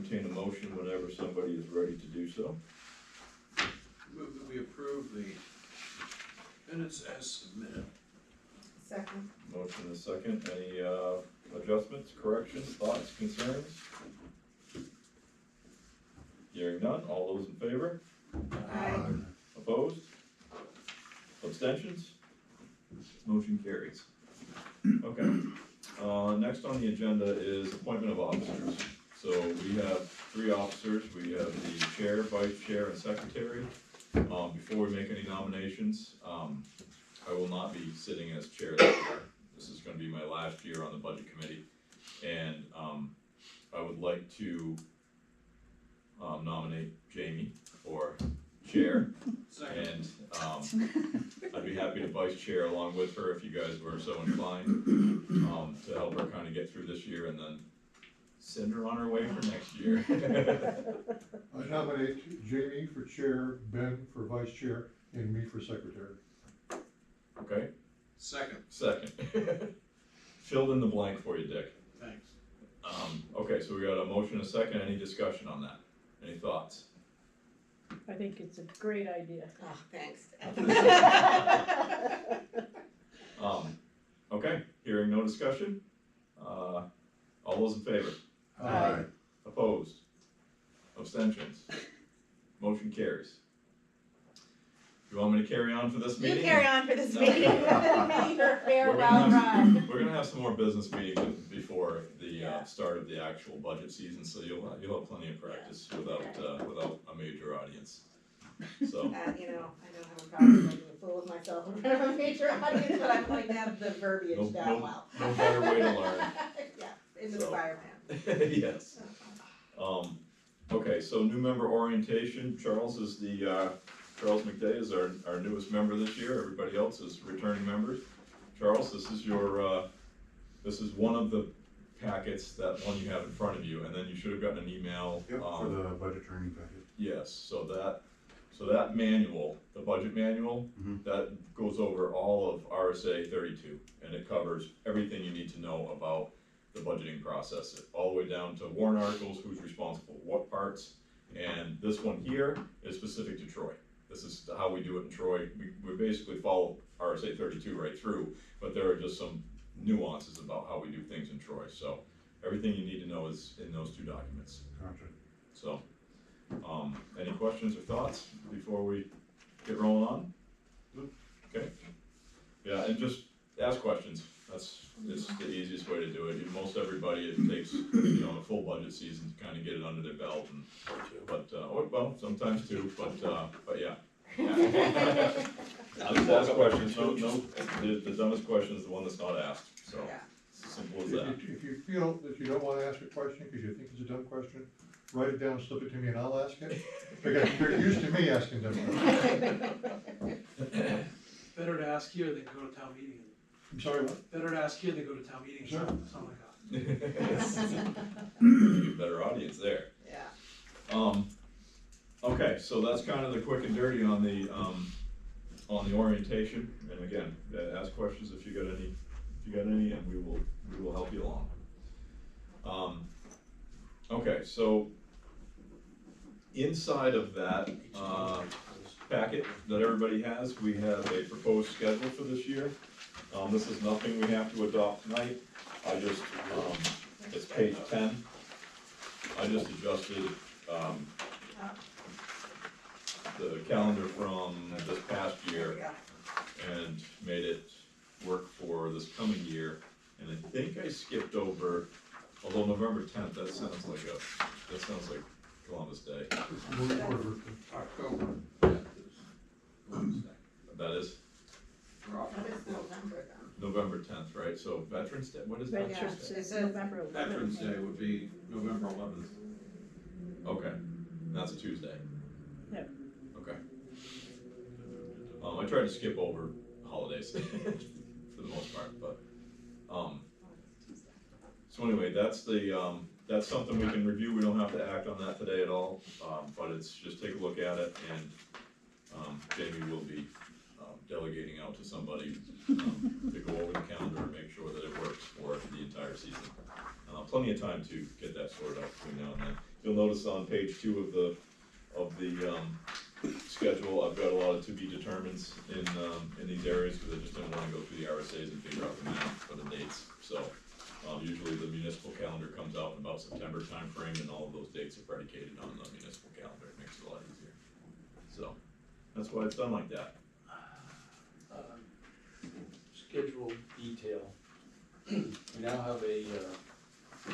entertain a motion whenever somebody is ready to do so. Move that we approve the minutes as submitted. Second. Motion is second. Any adjustments, corrections, thoughts, concerns? Hearing none. All those in favor? Aye. Opposed? Abstentions? Motion carries. Okay. Next on the agenda is appointment of officers. So we have 3 officers. We have the chair, vice chair, and secretary. Before we make any nominations, I will not be sitting as chair this year. This is going to be my last year on the budget committee, and I would like to nominate Jamie for chair, Second. and I'd be happy to vice chair along with her if you guys were so inclined, to help her kind of get through this year and then send her on her way for next year. I nominate Jamie for chair, Ben for vice chair, and me for secretary. Okay, Second. second. Filled in the blank for you, Dick. Thanks. Okay, so we got a motion, a second. Any discussion on that? Any thoughts? I think it's a great idea. Oh, thanks. Okay, hearing no discussion. All those in favor? Aye. Opposed? Abstentions? Motion carries. You want me to carry on for this You meeting? carry on for this No. meeting. Your We're farewell gonna have- ride. We're gonna have some more business meetings before the Yeah. start of the actual budget season, so you'll have plenty of practice without a major audience. So, You know, I don't have a problem making a fool of myself in front of a major audience, but I'm going to have the verbiage down well. no better way to learn. Yeah, in the So. Spider-Man. Yes. Okay, so new member orientation. Charles McDay is our newest member this year. Everybody else is returning members. Charles, this is one of the packets, that one you have in front of you, and then you should have gotten an email. Yep, for the budget training packet. Yes, so that manual, the budget manual, that goes over all of RSA 32, and it covers everything you need to know about the budgeting process, all the way down to warrant articles, who's responsible for what parts, and this one here is specific to Troy. This is how we do it in Troy. We basically follow RSA 32 right through, but there are just some nuances about how we do things in Troy. So everything you need to know is in those 2 documents. Gotcha. So, any questions or thoughts before we get rolling on? Okay. Yeah, and just ask questions. It's the easiest way to do it. Most everybody, it takes, a full budget season to kind of get it under their belt, well, sometimes 2, but yeah. Just ask questions. No, the dumbest question is the one that's not asked, so Yeah. it's as simple as that. If you feel that you don't wanna ask a question because you think it's a dumb question, write it down, slip it to me, and I'll ask it. Because you're used to me asking dumb questions. Better to ask here than go to town meeting. I'm sorry, what? Better to ask here than go to town meeting. Sure. Something like that. Get a better audience there. Yeah. Okay, so that's kind of the quick and dirty on the orientation, and again, ask questions if you got any, and we will help you along. Okay, so inside of that, packet that everybody has, we have a proposed schedule for this year. This is nothing we have to adopt tonight. It's page 10. I just adjusted, the calendar from this past There we year go. and made it work for this coming year. And I think I skipped over, although November 10th, that sounds like Columbus Day. October. That is That is November then. November 10th, right? So Veterans Day, what is Veterans Veterans Day? is November 11th. Veterans Day would be November 11th. Okay, that's a Tuesday. Yep. Okay. I tried to skip over holidays for the most part, but, so anyway, that's something we can review. We don't have to act on that today at all, but it's just take a look at it, and, Jamie will be, delegating out to somebody, to go over the calendar and make sure that it works for the entire season. Plenty of time to get that sorted out between now and then. You'll you'll notice on page 2 of the schedule, I've got a lot of to be determines in these areas, because I just didn't wanna go through the RSA's and figure out the math for the dates, so. Usually the municipal calendar comes out in about September timeframe, and all of those dates are predicated on the municipal calendar, it makes it a lot easier. So, that's why it's done like that. Schedule detail. We now have a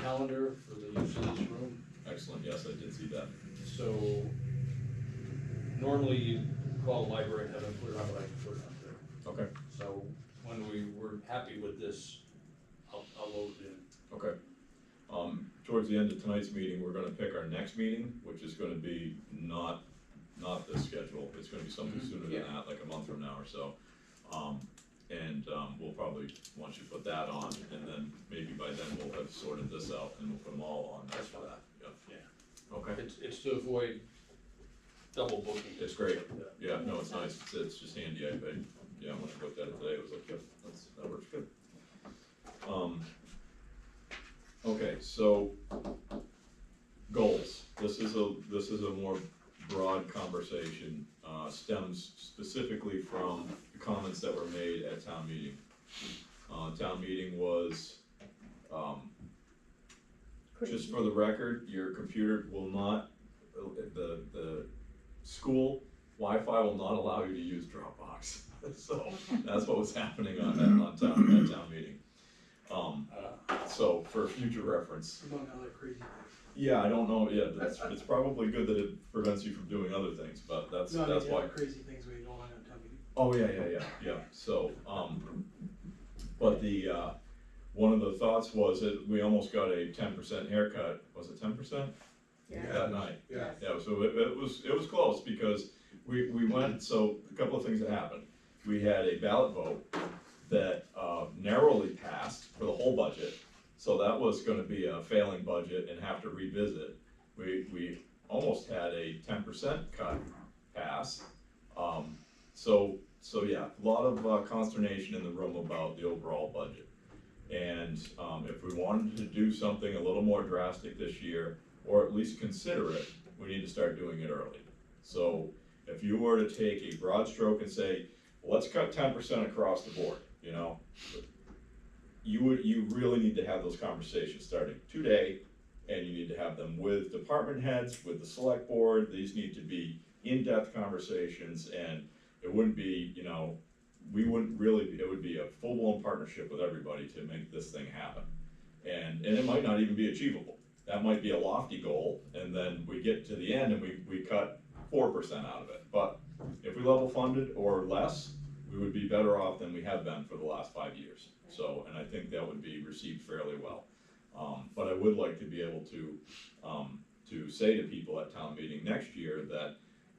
calendar for the use of this room, Excellent, yes, I did see that. so normally you call the library and have them put it on, but I can put it up there. Okay, So when we were happy with this, I'll load it in. okay. Towards the end of tonight's meeting, we're gonna pick our next meeting, which is gonna be not this schedule, it's gonna be something sooner than Yeah. that, like a month from now or so. We'll probably want you to put that on, and then maybe by then we'll have sorted this out, and we'll put them all on That's after fine. that, yeah. Yeah. Okay, It's to avoid double booking. it's great, Yeah. yeah, no, it's nice, it's just handy, yeah, when I looked at it today, I was like, yep, that works good. Okay, so, goals, this is a more broad conversation, stems specifically from the comments that were made at town meeting. Town meeting was, just for the record, your computer will not, the school Wi-Fi will not allow you to use Dropbox. So, that's what was happening at town meeting. So, for future reference. Among other crazy things. Yeah, I don't know, yeah, it's probably good that it prevents you from doing other things, but that's No, I mean, the why. other crazy things we don't want to tell me. Oh, yeah, so, but one of the thoughts was that we almost got a 10% haircut, was it 10%? Yeah. That night, Yeah. yeah, so it was close, because we went, so, a couple of things that happened. We had a ballot vote that narrowly passed for the whole budget, so that was gonna be a failing budget and have to revisit. We almost had a 10% cut pass, so yeah, a lot of consternation in the room about the overall budget. And if we wanted to do something a little more drastic this year, or at least consider it, we need to start doing it early. So if you were to take a broad stroke and say, well, let's cut 10% across the board, you know, you really need to have those conversations starting today, and you need to have them with department heads, with the select board. These need to be in-depth conversations, and it wouldn't be, you know, it would be a full-blown partnership with everybody to make this thing happen. And it might not even be achievable. That might be a lofty goal, and then we get to the end and we cut 4% out of it. But if we level funded or less, we would be better off than we have been for the last 5 years. So, and I think that would be received fairly well. But I would like to be able to say to people at town meeting next year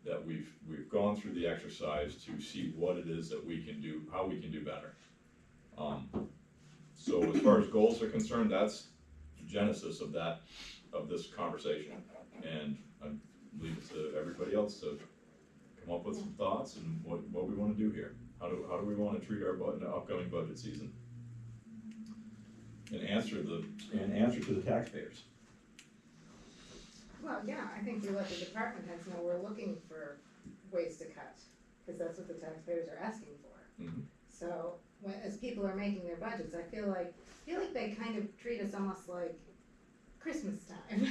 that we've gone through the exercise to see what it is that we can do, how we can do better. So as far as goals are concerned, that's the genesis of this conversation. And I leave it to everybody else to come up with some thoughts and what we wanna do here. How do we wanna treat our upcoming budget season? And answer to the taxpayers. Well, yeah, I think we let the department heads know we're looking for ways to cut, because that's what the taxpayers are asking for. Mhm. So, as people are making their budgets, I feel like they kind of treat us almost like Christmas time.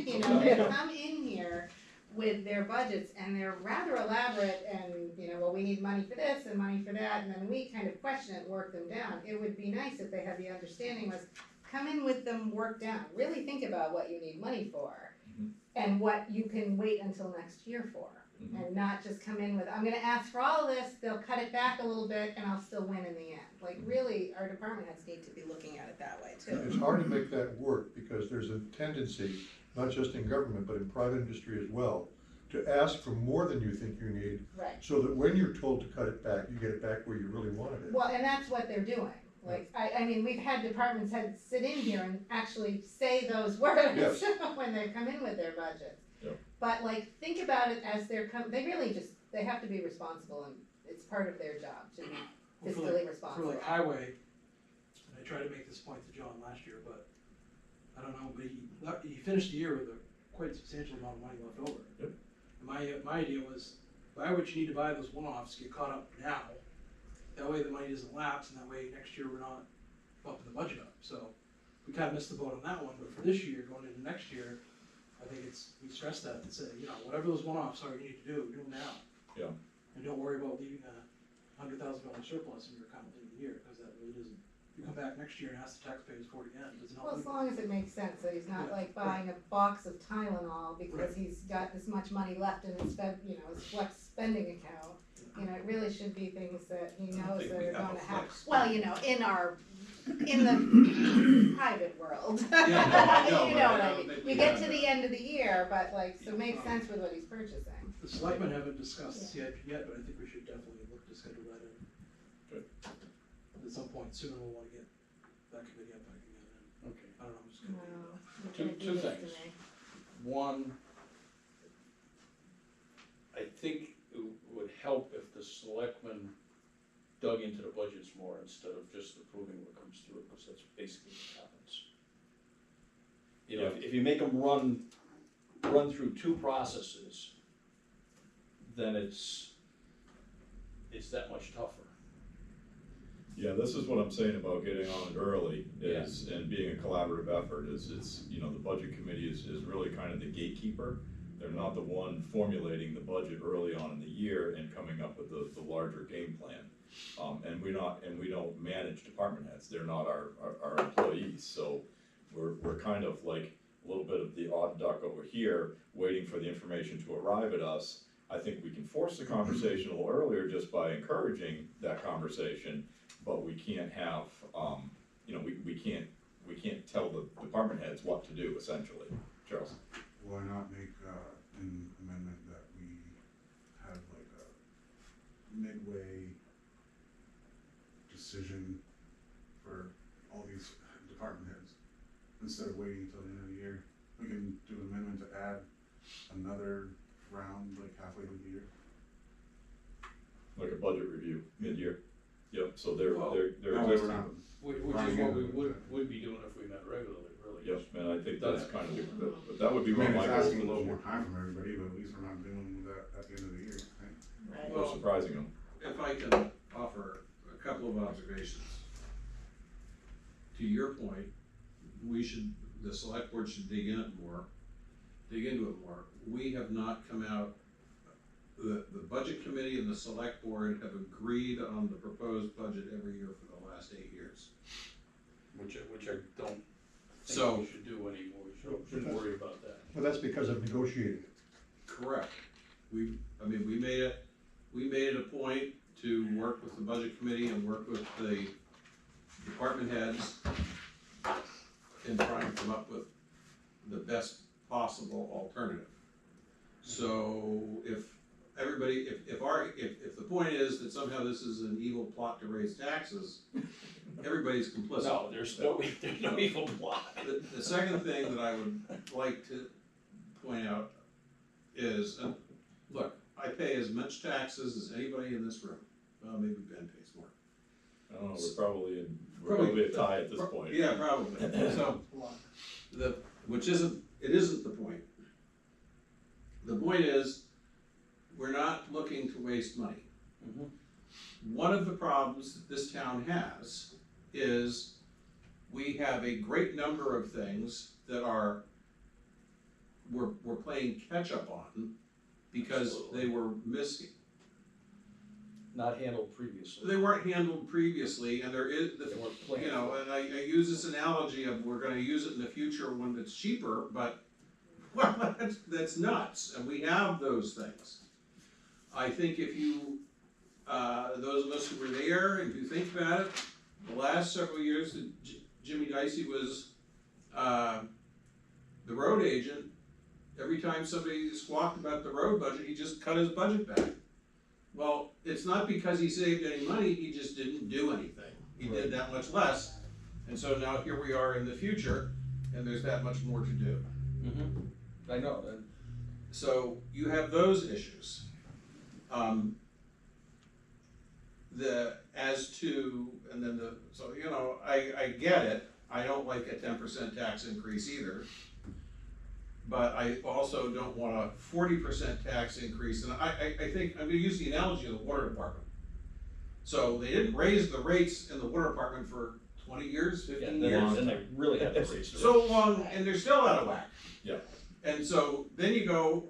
You know, they come in here with their budgets and they're rather elaborate and, you know, well, we need money for this and money for that, and then we kind of question it and work them down. It would be nice if they had the understanding was, come in with them worked down, really think about what you need money for, and what you can wait until next year for. And not just come in with, I'm gonna ask for all of this, they'll cut it back a little bit and I'll still win in the end. Like, really, our department heads need to be looking at it that way too. It's hard to make that work, because there's a tendency, not just in government, but in private industry as well, to ask for more than you think you need, Right. so that when you're told to cut it back, you get it back where you really wanted it. Well, and that's what they're doing. Like, I mean, we've had departments heads sit in here and actually say those words Yes. when they come in with their budgets. Yep. But like, think about it as they really just, they have to be responsible, and it's part of their job to be Well, for fiscally like- responsible. For like highway, and I tried to make this point to John last year, but I don't know, but he finished the year with quite a substantial amount of money left over. Yep. And my idea was, why would you need to buy those one-offs, get caught up now? That way the money doesn't lapse, and that way next year we're not bumping the budget up, so we kinda missed the boat on that one, but for this year, going into next year, I think we stress that and say, you know, whatever those one-offs are you need to do them now. Yeah. And don't worry about leaving $100,000 surplus in your account at the end of the year, cause that really doesn't, you come back next year and ask the taxpayers for it again, it doesn't help Well, as anybody. long as it makes sense, so he's not Yeah, like buying a box of Tylenol because Right. he's got this much money left in his his flex spending account. You know, it really should be things that he knows think that we are have gonna a happen. flex. Well, you know, in the private world. Yeah, no, I know, You but know I what I don't mean? think You we get have to the that. end of the year, but like, so it makes sense with what he's purchasing. The selectmen haven't discussed the CIP yet, but I think we should definitely look to schedule that in. Good. At some point soon, we'll wanna get that committee up back again, and Okay. I don't know, I'm just gonna. Wow. you're Two- gonna do two this to things. me. One, I think it would help if the selectmen dug into the budgets more instead of just approving what comes through, because that's basically what happens. You know, if you make them run through two processes, then it's that much tougher. Yeah, this is what I'm saying about getting on it early is, and being a collaborative effort is, it's, you know, the budget committee is really kind of the gatekeeper. They're not the one formulating the budget early on in the year and coming up with the larger game plan. And we don't manage department heads, they're not our employees, so we're kind of like a little bit of the odd duck over here, waiting for the information to arrive at us. I think we can force the conversation a little earlier just by encouraging that conversation, but we can't have, you know, we can't tell the department heads what to do, essentially. Charles? Why not make an amendment that we have like a midway decision for all these department heads? Instead of waiting until the end of the year, we can do an amendment to add another round like halfway through the year. Like a budget review, mid-year. Yep, so they're That way existing. we're not. Which is what we would be doing if we met regularly, really. Yep, and I think that's kind of, but that would be I one mean, of my it's goals asking for a little this more year. time from everybody, but at least we're not doing that at the end of the year, right? Right. Or surprising them. If I can offer a couple of observations. To your point, the select board should dig into it more. We have not come out, the budget committee and the select board have agreed on the proposed budget every year for the last 8 years. Which I don't So- think we should do anymore, we shouldn't worry about that. Well, that's because I've negotiated it. Correct. We made it a point to work with the budget committee and work with the department heads in trying to come up with the best possible alternative. So if the point is that somehow this is an evil plot to raise taxes, everybody's complicit. No, there's no evil plot. The second thing that I would like to point out is, and look, I pay as much taxes as anybody in this room. Well, maybe Ben pays more. I don't know, we're probably a tie at this point. Yeah, probably. So, it isn't the point. The point is, we're not looking to waste money. Mhm. One of the problems that this town has is we have a great number of things that we're playing catch up on because Absolutely. they were missing. Not handled previously. They weren't handled previously, and there is, They weren't planned. you know, and I use this analogy of we're gonna use it in the future when it's cheaper, but, well, that's nuts, and we have those things. I think if you, those of us who were there, if you think about it, the last several years that Jimmy Dicey was, the road agent, every time somebody squawked about the road budget, he just cut his budget back. Well, it's not because he saved any money, he just didn't do anything. He did that much less, and so now here we are in the future, and there's that much more to do. Mhm. I know, and So you have those issues. So, you know, I get it, I don't like a 10% tax increase either. but I also don't want a 40% tax increase, and I think, I'm gonna use the analogy of the water department. So they didn't raise the rates in the water department for 20 years, 15 years. Then they really have to raise it. So long, and they're still out of whack. Yeah. And so then you go,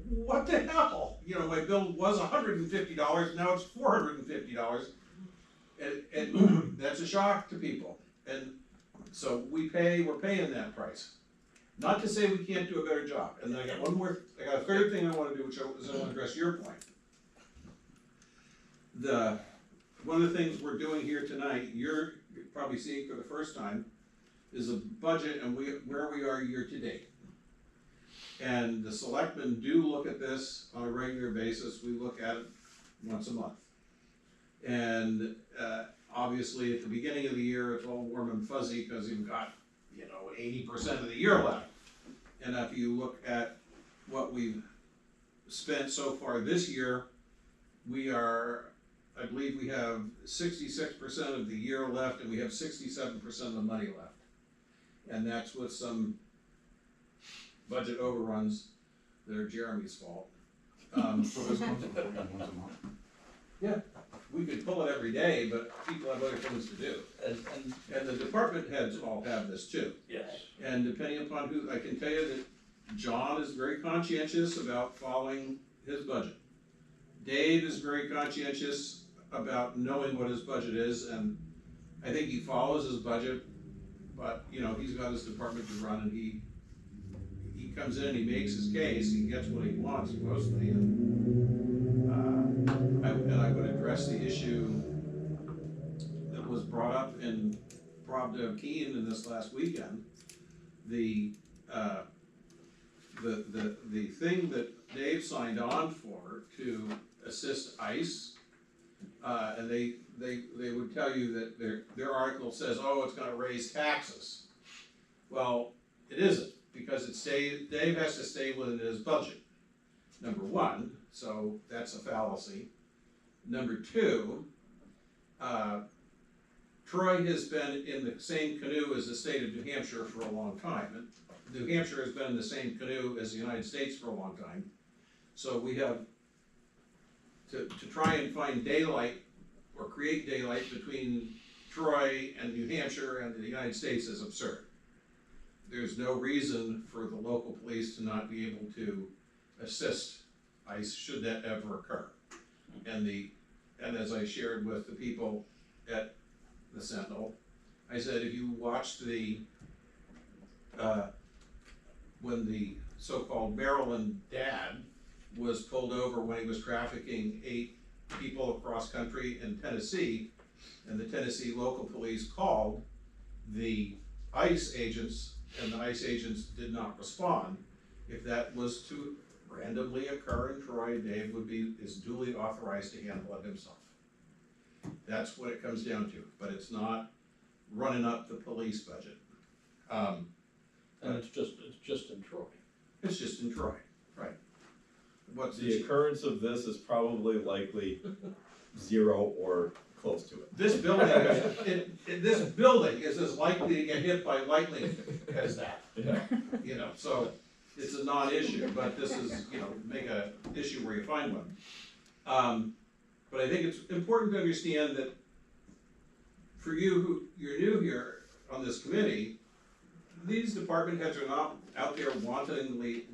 what the hell? You know, my bill was $150, now it's $450. And that's a shock to people. And so we're paying that price. Not to say we can't do a better job. And then I got I got a third thing I wanna do, which I wanna address your point. One of the things we're doing here tonight, you're probably seeing for the first time, is a budget and where we are year to date. And the selectmen do look at this on a regular basis, we look at it once a month. And, obviously, at the beginning of the year, it's all warm and fuzzy, cause you've got, 80% of the year left. And if you look at what we've spent so far this year, I believe we have 66% of the year left, and we have 67% of the money left. And that's with some budget overruns that are Jeremy's fault. So this comes before you once a month? We could pull it every day, but people have other things to do. And the department heads all have this too. Yes. And depending upon who, I can tell you that John is very conscientious about following his budget. Dave is very conscientious about knowing what his budget is, and I think he follows his budget, but, he's got his department to run, and he comes in, he makes his case, he gets what he wants mostly, and I would address the issue that was brought up in Rob Keane in this last weekend. The thing that Dave signed on for to assist ICE, and they would tell you that their article says, oh, it's gonna raise taxes. Well, it isn't, because Dave has to stay within his budget, number one, so that's a fallacy. Number two, Troy has been in the same canoe as the state of New Hampshire for a long time, and New Hampshire has been in the same canoe as the United States for a long time. So we have to try and find daylight or create daylight between Troy and New Hampshire and the United States is absurd. There's no reason for the local police to not be able to assist ICE should that ever occur. And as I shared with the people at the Sentinel, I said, if you watch when the so-called Maryland dad was pulled over when he was trafficking 8 people across country in Tennessee, and the Tennessee local police called the ICE agents, and the ICE agents did not respond. If that was to randomly occur in Troy, Dave is duly authorized to handle it himself. That's what it comes down to, but it's not running up the police budget. And it's just in Troy. It's just in Troy, right. What's The occurrence of this is probably likely 0 or close to it. This building, this building is as likely to get hit by lightning as that. Yeah. So it's a non-issue, but this is, make a issue where you find one. But I think it's important to understand that for you're new here on this committee, these department heads are not out there wantonly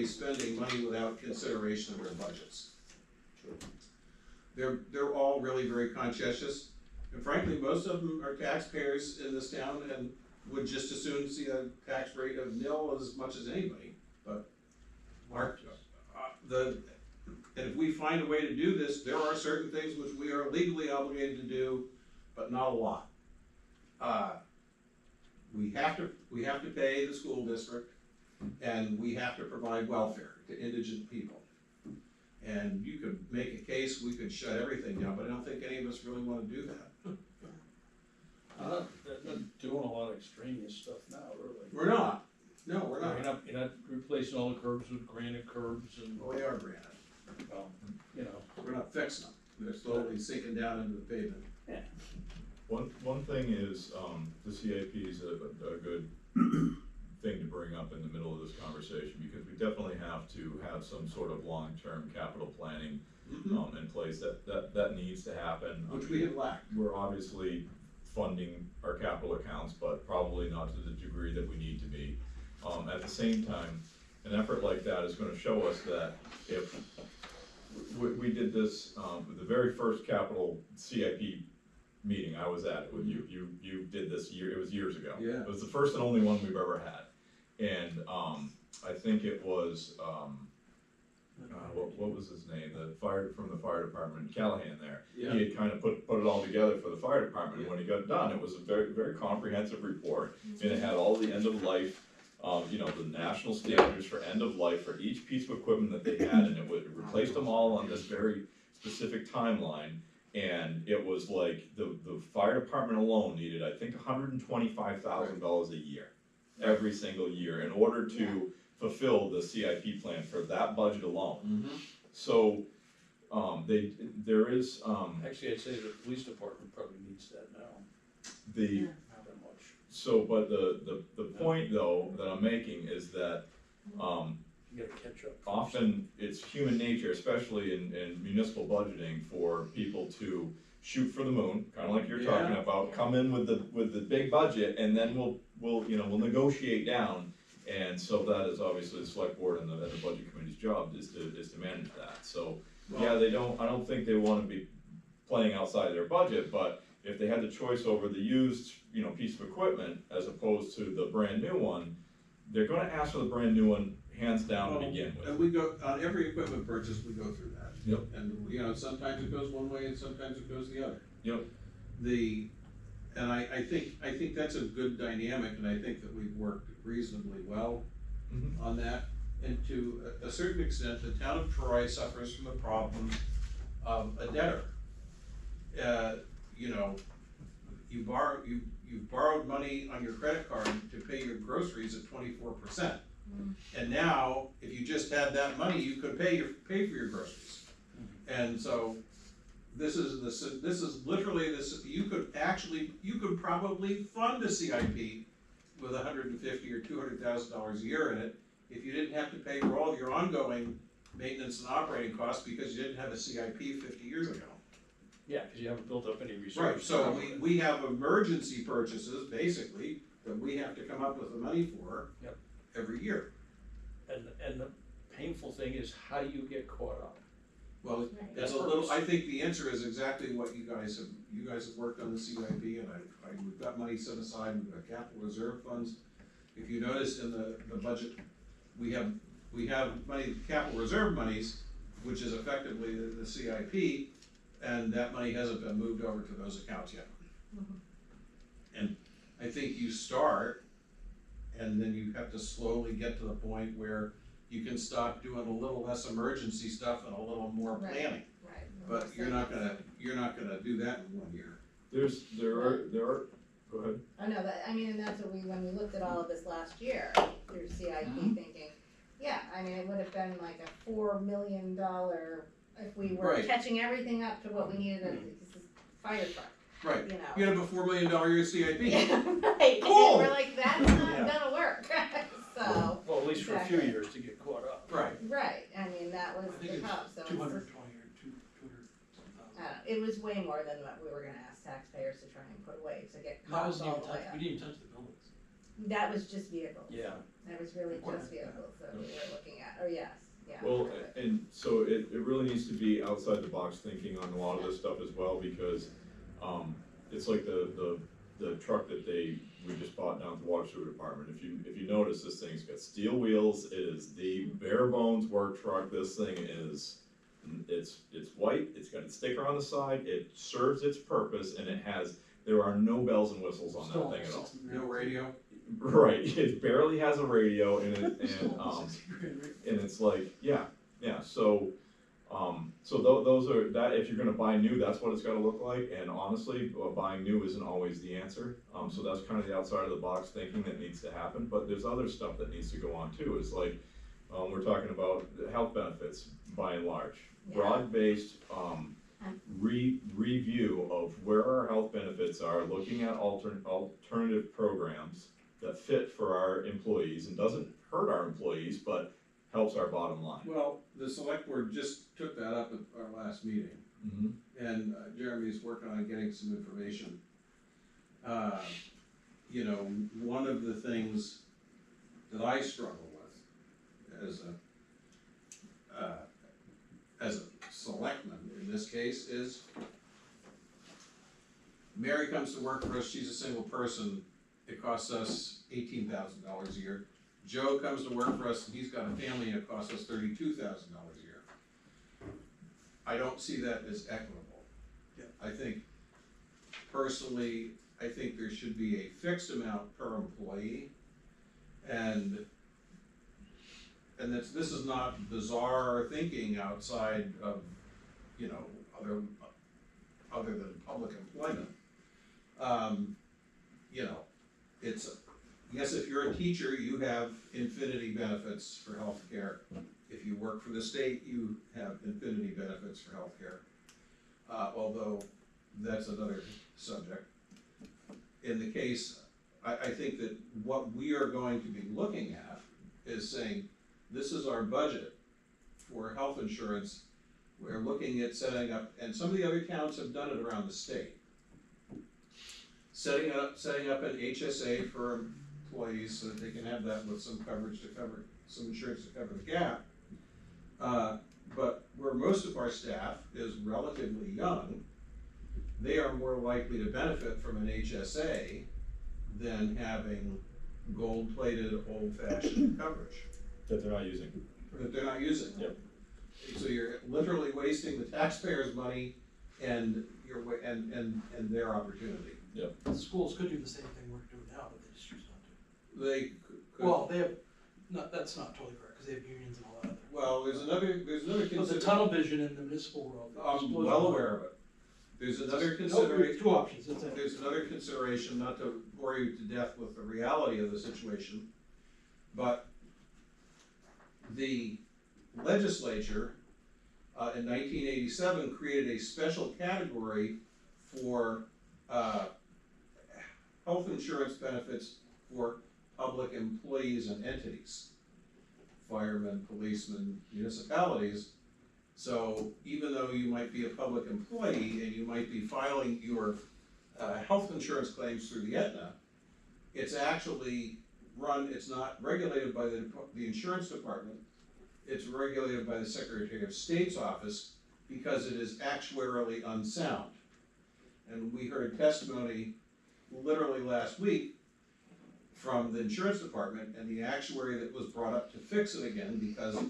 spending money without consideration of their budgets. They're all really very conscientious, and frankly, most of them are taxpayers in this town and would just as soon see a tax rate of nil as much as anybody. But and if we find a way to do this, there are certain things which we are legally obligated to do, but not a lot. We have to pay the school district, and we have to provide welfare to indigent people. And you could make a case, we could shut everything down, but I don't think any of us really wanna do that. They're not doing a lot of extraneous stuff now, really. We're not, no, we're not. You're not replacing all the curbs with granite curbs and, Well, they are granite, well, we're not fixing them, they're slowly sinking down into the pavement. One thing is, the CIP is a good thing to bring bring up in the middle of this conversation, because we definitely have to have some sort of long-term capital planning, in place, that needs to happen. Which we have lacked. We're obviously funding our capital accounts, but probably not to the degree that we need to be. At the same time, an effort like that is gonna show us that if, we did this, with the very first capital CIP meeting I was at with you, you did this it was years ago. Yeah. It was the first and only one we've ever had, and, I think it was, what was his name, from the fire department, Callahan there. Yeah. He had kind of put it all together for the fire department, and when he got done, it was a very, very comprehensive report, and it had all the end of life, the national standards for end of life for each piece of equipment that they had, and it replaced them all on this very specific timeline. And it was like, the fire department alone needed, I think, $125,000 a year, every single year, in order to fulfill the CIP plan for that budget alone. So, there is, Actually, I'd say the police department probably needs that now, the, not that much. so, but the point though that I'm making is that, You gotta catch up. often it's human nature, especially in municipal budgeting, for people to shoot for the moon, kinda like you're talking about, come in with the big budget, and then we'll negotiate down. And so that is obviously the select board and the budget committee's job is to manage that, so, yeah, I don't think they wanna be playing outside their budget, but if they had the choice over the used, piece of equipment as opposed to the brand new one, they're gonna ask for the brand new one hands down to begin with. And we go, on every equipment purchase, we go through that. Yep. And, sometimes it goes one way and sometimes it goes the other. Yep. And I think that's a good dynamic, and I think that we've worked reasonably well Mhm. on that. And to a certain extent, the town of Troy suffers from the problem of a debtor. You've borrowed money on your credit card to pay your groceries at 24%. And now, if you just had that money, you could pay for your groceries. And so, this is literally this, you could probably fund a CIP with $150,000 or $200,000 a year in it, if you didn't have to pay for all of your ongoing maintenance and operating costs because you didn't have a CIP 50 years ago. Yeah, cause you haven't built up any reserves. Right, so we have emergency purchases, basically, that we have to come up with the money for. Yep. Every year. And the painful thing is, how do you get caught up? Well, Right. that's a little, I think the answer is exactly what you guys have worked on the CIP, and we've got money set aside, we've got capital reserve funds. If you notice in the budget, we have money, capital reserve monies, which is effectively the CIP, and that money hasn't been moved over to those accounts yet. And I think you start, and then you have to slowly get to the point where you can stop doing a little less emergency stuff and a little more Right. planning. Right. But you're not gonna do that in 1 year. There are, go ahead. Oh, no, and that's what when we looked at all of this last year through CIP, thinking, it would have been like a $4 million, if we were Right. catching everything up to what we needed, this is fire truck, Right, you know. you had a $4 million year CIP. Yeah, right, Cool. and we're like, that's not Yeah. gonna work, so, Well, at least for a few Exactly. years to get caught up. Right, right, that was I think the it's hub, so. 220 or 200 something. It was way more than what we were gonna ask taxpayers to try and put away, to get That costs wasn't all even the way touch, up. we didn't even touch the buildings. That was just vehicles. Yeah. That was really just Equipment, vehicles that we were looking at, yeah. Well, and so it really needs to be outside the box thinking on a lot of this stuff as well, because, it's like the truck that we just bought down at the water sewer department. If you notice, this thing's got steel wheels, it is the bare bones work truck, this thing is, it's white, it's got a sticker on the side, it serves its purpose, and there are no bells and whistles on Still that thing at all. 60 no grand. radio. Right, it barely has a radio in it, Still 60 grand, right? and it's like, so those are, that, if you're gonna buy new, that's what it's gotta look like, and honestly, buying new isn't always the answer. So that's kind of the outside of the box thinking that needs to happen, but there's other stuff that needs to go on too, it's like, we're talking about health benefits, by and large. Yeah. Broad-based, review of where our health benefits are, looking at alternative programs that fit for our employees and doesn't hurt our employees, but helps our bottom line. Well, the select board just took that up at our last meeting, and Jeremy's working on getting some information. You know, one of the things that I struggle with as a selectman in this case is Mary comes to work for us, she's a single person, it costs us $18,000 a year. Joe comes to work for us, and he's got a family, and it costs us $32,000 a year. I don't see that as equitable. Yeah. I think, personally, I think there should be a fixed amount per employee, and this is not bizarre thinking outside of, you know, other than public employment. You know, it's, yes, if you're a teacher, you have infinity benefits for healthcare. If you work for the state, you have infinity benefits for healthcare. Although that's another subject. In the case, I think that what we are going to be looking at is saying, this is our budget for health insurance. We're looking at setting up, and some of the other towns have done it around the state. Setting up an HSA for employees so that they can have that with some coverage to cover, some insurance to cover the gap. But where most of our staff is relatively young, they are more likely to benefit from an HSA than having gold-plated, old-fashioned coverage That they're not using. that they're not using. Yep. So you're literally wasting the taxpayers' money and and their opportunity. Schools could do the same thing we're doing now, but they just choose not to. They could, Well, they have, that's not totally correct, because they have unions and all that. well, there's another There's a consideration. tunnel vision in the municipal world. I'm well aware of it. There's another No, consideration. two options, that's it. There's another consideration, not to bore you to death with the reality of the situation, but the legislature in 1987 created a special category for health insurance benefits for public employees and entities, firemen, policemen, municipalities. So even though you might be a public employee and you might be filing your health insurance claims through the Aetna, it's actually it's not regulated by the insurance department, it's regulated by the Secretary of State's office because it is actuarially unsound. And we heard testimony literally last week from the insurance department and the actuary that was brought up to fix it again because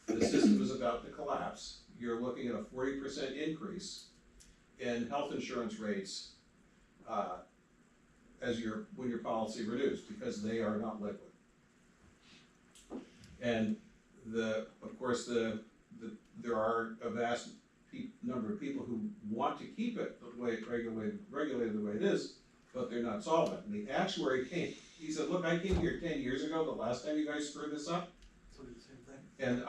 the system is about to collapse. You're looking at a 40% increase in health insurance rates when your policy renews because they are not liquid. And of course, there are a vast number of people who want to keep it the way it regulated the way it is, but they're not solvent. And the actuary came, he said, look, I came here 10 years ago, the last time you guys screwed this up. So we do the same thing. And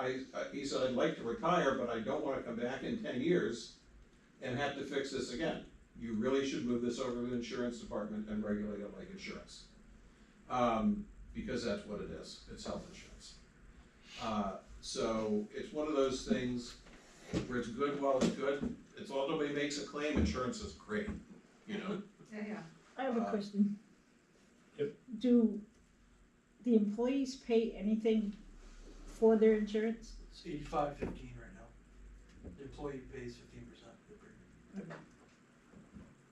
he said, I'd like to retire, but I don't wanna come back in 10 years and have to fix this again. You really should move this over to the insurance department and regulate it like insurance. Because that's what it is, it's health insurance. So it's one of those things where it's good while it's good. It's all nobody makes a claim, insurance is great, you know? Yeah. I have a question. Yep. Do the employees pay anything for their insurance? It's 85-15 right now. The employee pays 15% of the premium.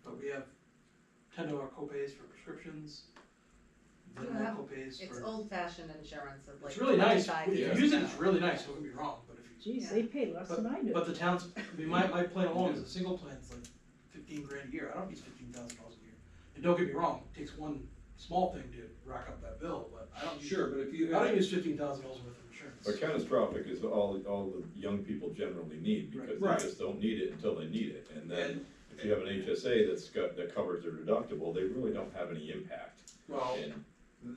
But we have $10 copays for prescriptions, then more Well, copays It's for. old fashioned insurance of like It's really nice, 25 if years you use it, ago. it's really nice, don't get me wrong, but if you, Geez, they pay less than I do. but the towns, I mean, my plan alone is a single plan, it's like 15 grand a year, I don't use $15,000 a year. And don't get me wrong, it takes one small thing to rack up that bill, but I don't use, Sure, but if you I don't have, use $15,000 worth of insurance. But catastrophic is all the young people generally need, because Right. they just don't need it until they need it. And then if you have an HSA that covers their deductible, they really don't have any impact. well,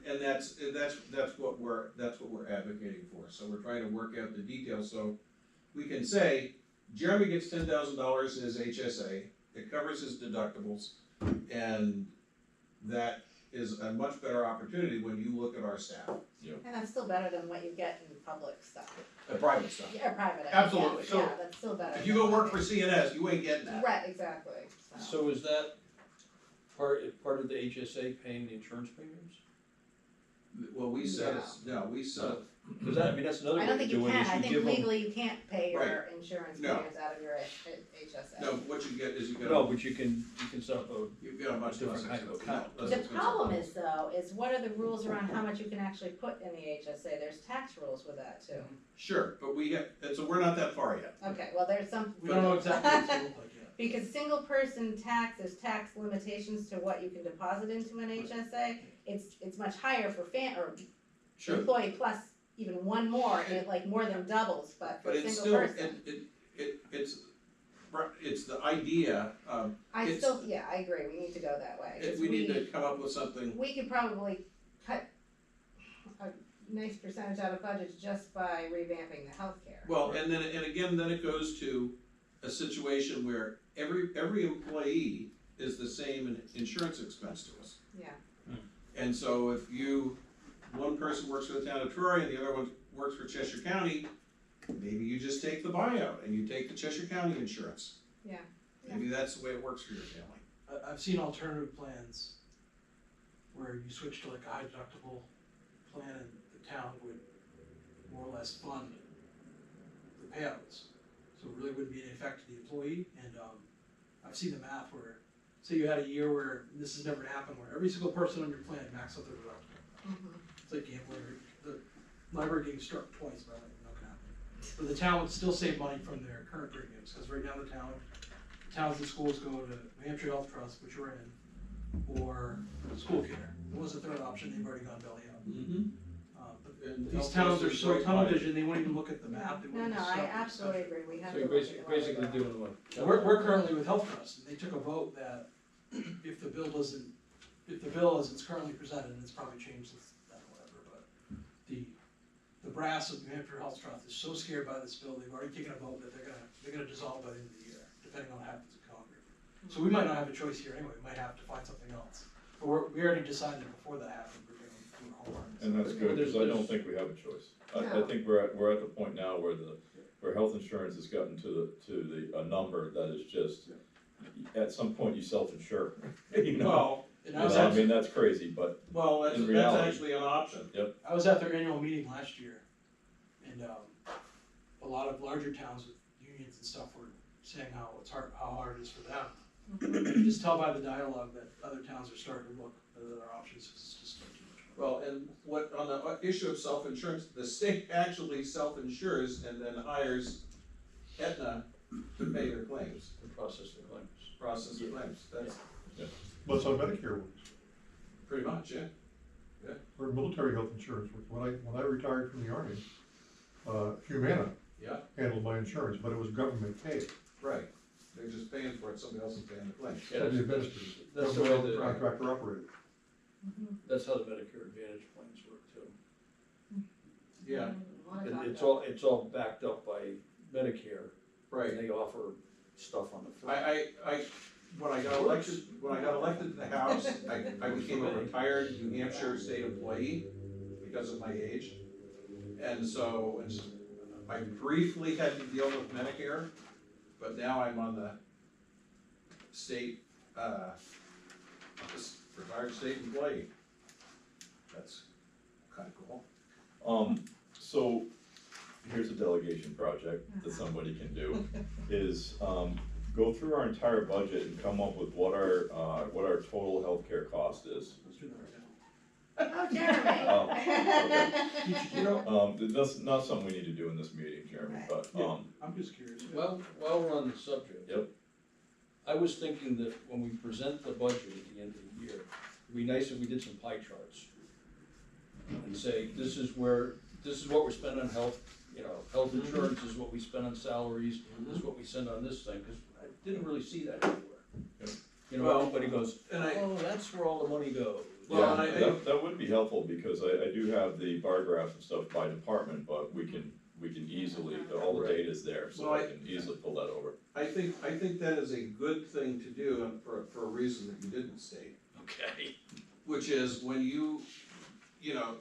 And that's what we're advocating for. So we're trying to work out the details, so we can say, Jeremy gets $10,000 in his HSA, it covers his deductibles, and that is a much better opportunity when you look at our staff, And that's still better than what you get in public stuff, private stuff. yeah, private, Absolutely. yeah, So, yeah, that's still better. If you than go work what for CNS, you ain't getting we- that. Right, exactly, so. So is that part of the HSA paying the insurance premiums? Well, we set, we set, Cause that, I mean, that's another I way don't to think you do it, can, is I you think give them. legally you can't pay your Right. insurance No. premiums out of your HSA. no, what you get is you get, No, but you can set up a, you've got a much less different kind of expensive- account. less The expensive problem policy. is though, is what are the rules around how much you can actually put in the HSA, there's tax rules with that too. Sure, but we have, and so we're not that far yet. Okay, well, there's some. We don't know exactly what it's gonna look like yet. Because single person tax, there's tax limitations to what you can deposit into an HSA, it's much higher for Sure. employee plus even one more, and it like more than doubles, but for But a it's single still, person. it's the idea of, it's- I agree, we need to go that way. 'Cause we need to come up with something, We could probably cut a nice percentage out of budgets just by revamping the healthcare. well, and again, then it goes to a situation where every employee is the same in insurance expense to us. Yeah. And so if one person works for the town of Troy and the other one works for Cheshire County, maybe you just take the buyout and you take the Cheshire County insurance. Yeah. Maybe that's the way it works for your family. I've seen alternative plans where you switch to like a high deductible plan and the town would more or less fund the payouts. So it really wouldn't be any effect to the employee, and, I've seen the math where, say you had a year where, this has never happened, where every single person on your plan maxed out their deductible. Mhm. It's like gambling, the library getting struck twice by lightning, not gonna happen. But the town would still save money from their current premiums, cause right now towns and schools go to New Hampshire Health Trust, which you're in, or school care. It was a third option, they've already gone belly up. Mm-hmm. But And these Health towns Trust are is so great tunnel money. vision, they won't even look at the map, they No, won't no, even I stop the absolutely discussion. agree, we have so to you're look at basically it. doing what? We're currently with Health Trust, and they took a vote that if the bill as it's currently presented, and it's probably changed since then or whatever, but the brass of New Hampshire Health Trust is so scared by this bill, they've already taken a vote that they're gonna dissolve by the end of the year, depending on what happens in Congress. So we might not have a choice here anyway, we might have to find something else, but we already decided before that happened, we're gonna do our homework. And that's good, because I don't think we have a choice. I think we're at the point now where health insurance has gotten to a number that is just, at some point you self-insure, you know? Well, And I mean, that's crazy, but that's In reality. actually an option. I was at their annual meeting last year, and a lot of larger towns with unions and stuff were saying how hard it is for them. You can just tell by the dialogue that other towns are starting to look at other options, 'cause it's just too much. Well, and on the issue of self-insurance, the state actually self-insures and then hires Aetna to pay their claims, To process the claims. process their claims, that's Well, that's how Medicare works, pretty much, yeah. or military health insurance works. When I retired from the army, Humana Yeah, handled my insurance, but it was government paid. right, they're just paying for it, somebody else is paying the claim. Yeah, So the that's, administrators, that's the way government the, contractor operated. that's how the Medicare Advantage plans work too. Yeah, It's all backed up by Medicare, right. and they offer stuff on the front. When I got elected to the House, I became a retired New Hampshire state employee because of my age. And so, I briefly had to deal with Medicare, but now I'm on the state, retired state employee. That's kinda cool. So, here's a delegation project that somebody can do, is, go through our entire budget and come up with what our total healthcare cost is. Let's do that right now. Oh, Jeremy. Oh, You know, That's not something we need to do in this meeting, Jeremy, but, I'm just curious. Well, while we're on the subject. Yep. I was thinking that when we present the budget at the end of the year, it'd be nice if we did some pie charts. And say, this is what we're spending on health, health insurance is what we spend on salaries, this is what we spend on this thing, cause I didn't really see that everywhere. Yep. Well, Everybody goes, and I- oh, that's where all the money goes. Well, yeah, and that would be helpful, because I do have the bar graphs and stuff by department, but we can easily, all the data's there, so Well, I can easily pull that over. I think that is a good thing to do, and for a reason that you didn't state. Okay. which is when you know,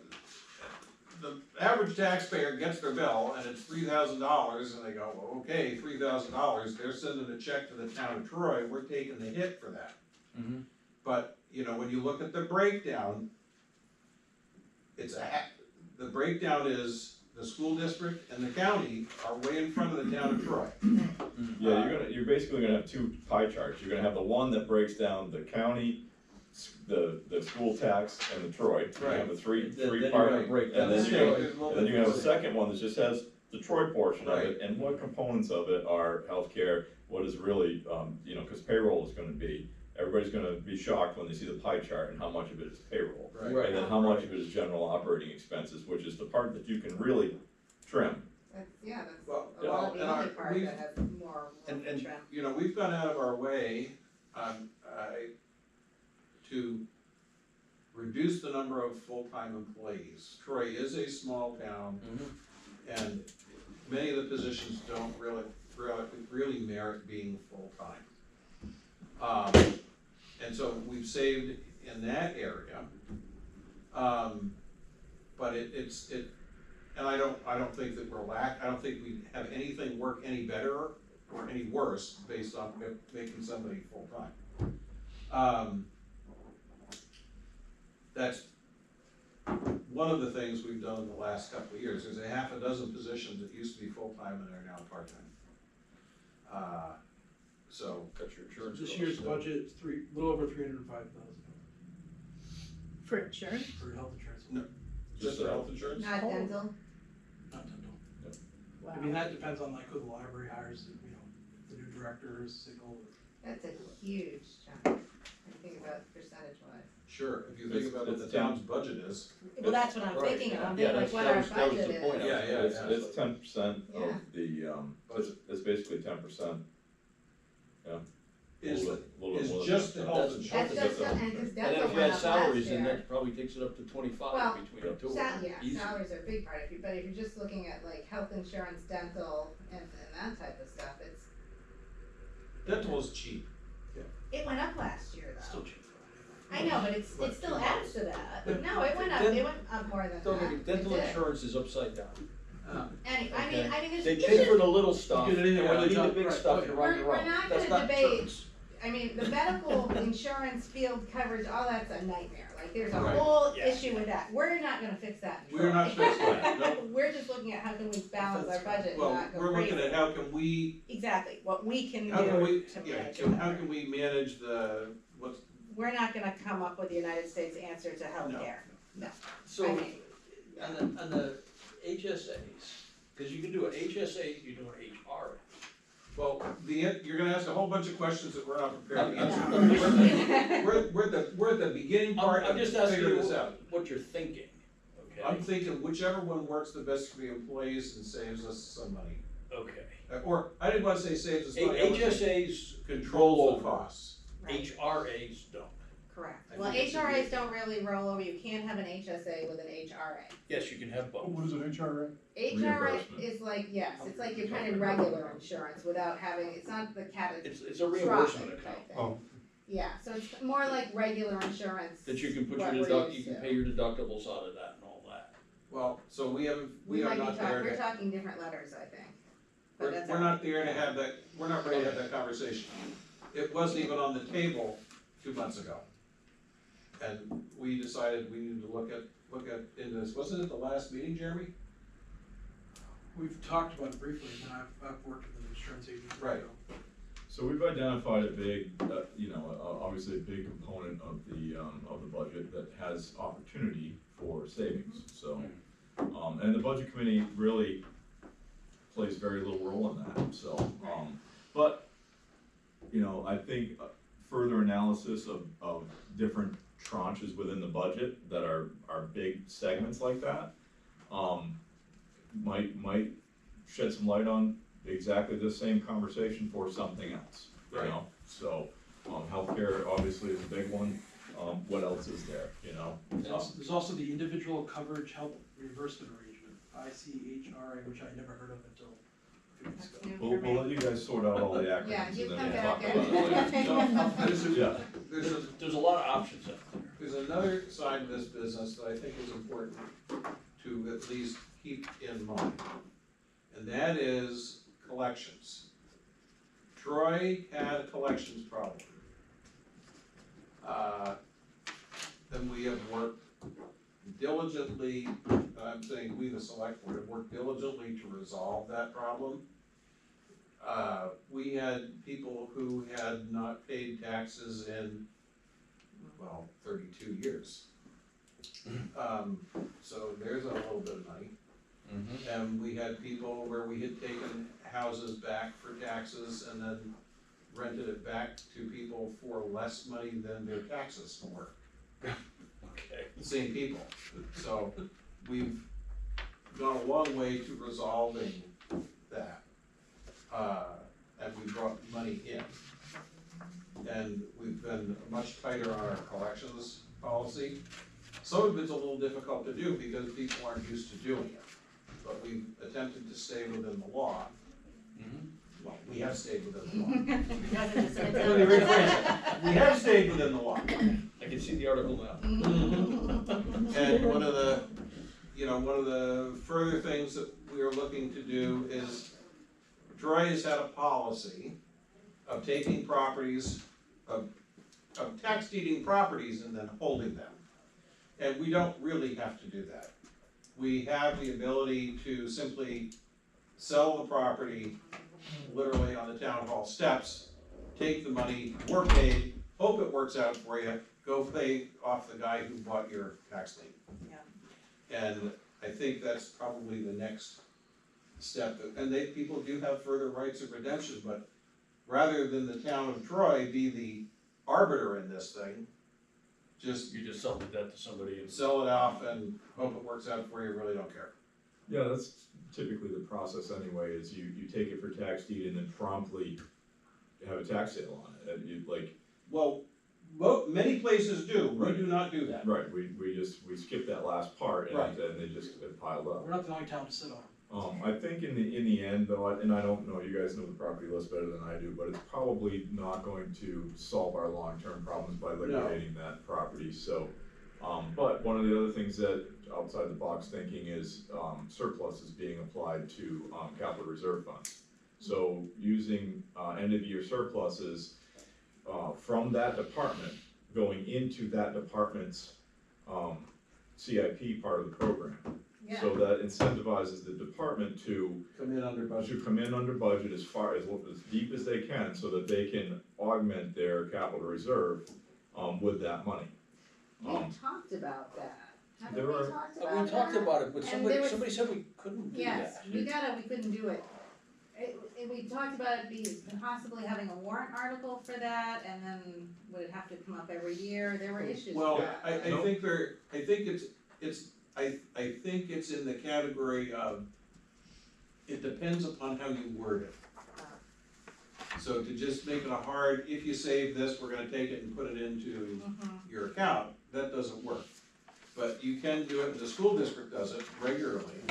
the average taxpayer gets their bill and it's $3,000 and they go, well, okay, $3,000, they're sending a check to the town of Troy, we're taking the hit for that. Mhm. But, you know, when you look at the breakdown, the breakdown is the school district and the county are way in front of the town of Troy. Yeah, you're basically gonna have two pie charts, you're gonna have the one that breaks down the county, the school tax and the Troy. You have the three Then you're part, gonna break down and then the you're gonna, state. and then you have a second one that just has the Troy portion of it, Right. and what components of it are healthcare, what is really, you know, cause payroll is gonna be, everybody's gonna be shocked when they see the pie chart and how much of it is payroll. Right. And then how much of it is general operating expenses, which is the part that you can really trim. That's Well, a lot of the and only part we've- that has more room to And, trim. you know, we've gone out of our way, to reduce the number of full-time employees. Troy is a small town, Mhm. and many of the positions don't really merit being full-time. And so we've saved in that area. But and I don't think that I don't think we have anything work any better or any worse based on making somebody full-time. That's one of the things we've done in the last couple of years. There's a half a dozen positions that used to be full-time and are now part-time. So, Cut your insurance. This costs. year's budget is little over 305,000 For insurance? for health insurance. No. just the health insurance? Not Oh. dental, Not dental. Wow. I mean, that depends on like who the library hires, you know, the new director is single. that's a huge chunk, I think about percentage wise. Sure, if you think about what the It's town's budget is. Well, that's what I'm Right, thinking of, yeah. I'm Yeah, thinking like that's- what that our was- that was budget the point. is. Yeah, It's 10% Yeah. of the, it's basically 10%. Is, A little is more than just the 10%. health That's insurance. That's just, and cause And then dental if you went add up last salaries, then year. that probably takes it up to 25 Well, between the two. Yeah, Easy. salaries are a big part, but if you're just looking at like health insurance, dental, and that type of stuff, Dental is cheap. it went up last year Still though. cheap. I know, but it What, still 2 adds to that, But no, it went up, den- it went up more than that. Don't get me, dental It did. insurance is upside down. Any, Okay. I mean, there's, They it's pay just- for the little stuff, You and get anything when over you the need the top, big right, stuff, okay. you're on We're your own. not That's gonna not debate- insurance. I mean, the medical insurance field coverage, all that's a nightmare, like, there's a Right. whole Yeah. issue with that, we're not gonna fix that. in We're not Troy. fixing that, no. We're just looking at how can we balance our budget and Well, not go we're looking crazy. at how can we, Exactly, what we can how can we, do to yeah, manage how it. can we manage what's, We're not gonna come up with the United States answer to healthcare, I So, mean, on the HSAs, cause you can do an HSA, you can do an HRA. well, you're gonna ask a whole bunch of questions that we're not prepared to I'm- answer. We're at the beginning part I'm of just asking figuring you this out. what you're thinking, I'm okay? thinking whichever one works the best for the employees and saves us some money. Okay. Or, I didn't wanna say saves us money, I wanna say HSAs control the rollover. costs. right, HRAs don't. correct. I Well, think it's a HRAs good- don't really roll over, you can't have an HSA with an HRA. Yes, you can have both. What is an HRA? HRA Reimbursement. is like, yes, it's like your kind of regular insurance without having, it's not the It's a reimbursement account Oh, Yeah, so it's more like regular insurance. that you can put what your we're you used can to. pay your deductibles out of that and all that. Well, so we are might be not there we're to, talking different letters, I think. But that's we're all not right. there to have that, we're not ready to have that conversation. It wasn't even on the table 2 months ago. And we decided we needed to look at into this, wasn't it the last meeting, Jeremy? We've talked about it briefly, and I've worked with an insurance agent. Right. So we've identified a big, obviously a big component of the budget that has opportunity for savings, so. And the budget committee really plays very little role in that, so, but, I think further analysis of different tranches within the budget that are big segments like that, might shed some light on exactly the same conversation for something else, you Right. know? So, healthcare obviously is a big one, what else is there, you know? There's also the individual coverage health reimbursement arrangement, ICHRA, which I never heard of until a few weeks ago. That's new for We'll let me. you guys sort out all the acronyms Yeah, and you then come we'll talk back about it later. and. There's a, Yeah. there's a, There's a lot of options out there. there's another side of this business that I think is important to at least keep in mind. And that is collections. Troy had a collections problem. And we have worked diligently, I'm saying we the select board have worked diligently to resolve that problem. We had people who had not paid taxes in, well, 32 years. So there's a little bit of money. And we had people where we had taken houses back for taxes and then rented it back to people for less money than their taxes were. Okay. The same people. So we've gone a long way to resolving that. And we brought money in. And we've been much tighter on our collections policy. Some of it's a little difficult to do because people aren't used to doing it. But we've attempted to stay within the law. Well, we have stayed within the law. Let me rephrase it. We have stayed within the law. I can see the article now. And one of the further things that we are looking to do is, Troy has had a policy of taking properties, of tax deeding properties and then holding them. And we don't really have to do that. We have the ability to simply sell the property literally on the town hall steps, take the money, we're paid, hope it works out for you, go pay off the guy who bought your tax lien. Yeah. And I think that's probably the next step, and people do have further rights of redemption, but rather than the town of Troy be the arbiter in this thing, just You just sold that to somebody and. sell it off and hope it works out for you, really don't care. Yeah, that's typically the process anyway, is you take it for tax deed and then promptly have a tax sale on it, and you like. Well, many places do, we do not do that. Right, we skipped that last part and, Right. and they just it piled up. We're not the only town to sit on. I think in the end though, and I don't know, you guys know the property list better than I do, but it's probably not going to solve our long-term problems by liquidating that property, so. But one of the other things that, outside the box thinking is, surplus is being applied to, capital reserve funds. So using, end of year surpluses, from that department, going into that department's, CIP part of the program. Yeah. So that incentivizes the department to Come in under budget. come in under budget as deep as they can, so that they can augment their capital reserve, with that money. We talked about that. Haven't there we are- talked about that? We talked about it, but And there was- somebody said we couldn't do that. Yes, we couldn't do it. We talked about it possibly having a warrant article for that, and then would it have to come up every year? There were issues with Well, that. I think it's in the category of, it depends upon how you word it. So to just make it a hard, if you save this, we're gonna take it and put it into Mhm. your account, that doesn't work. But you can do it, and the school district does it regularly.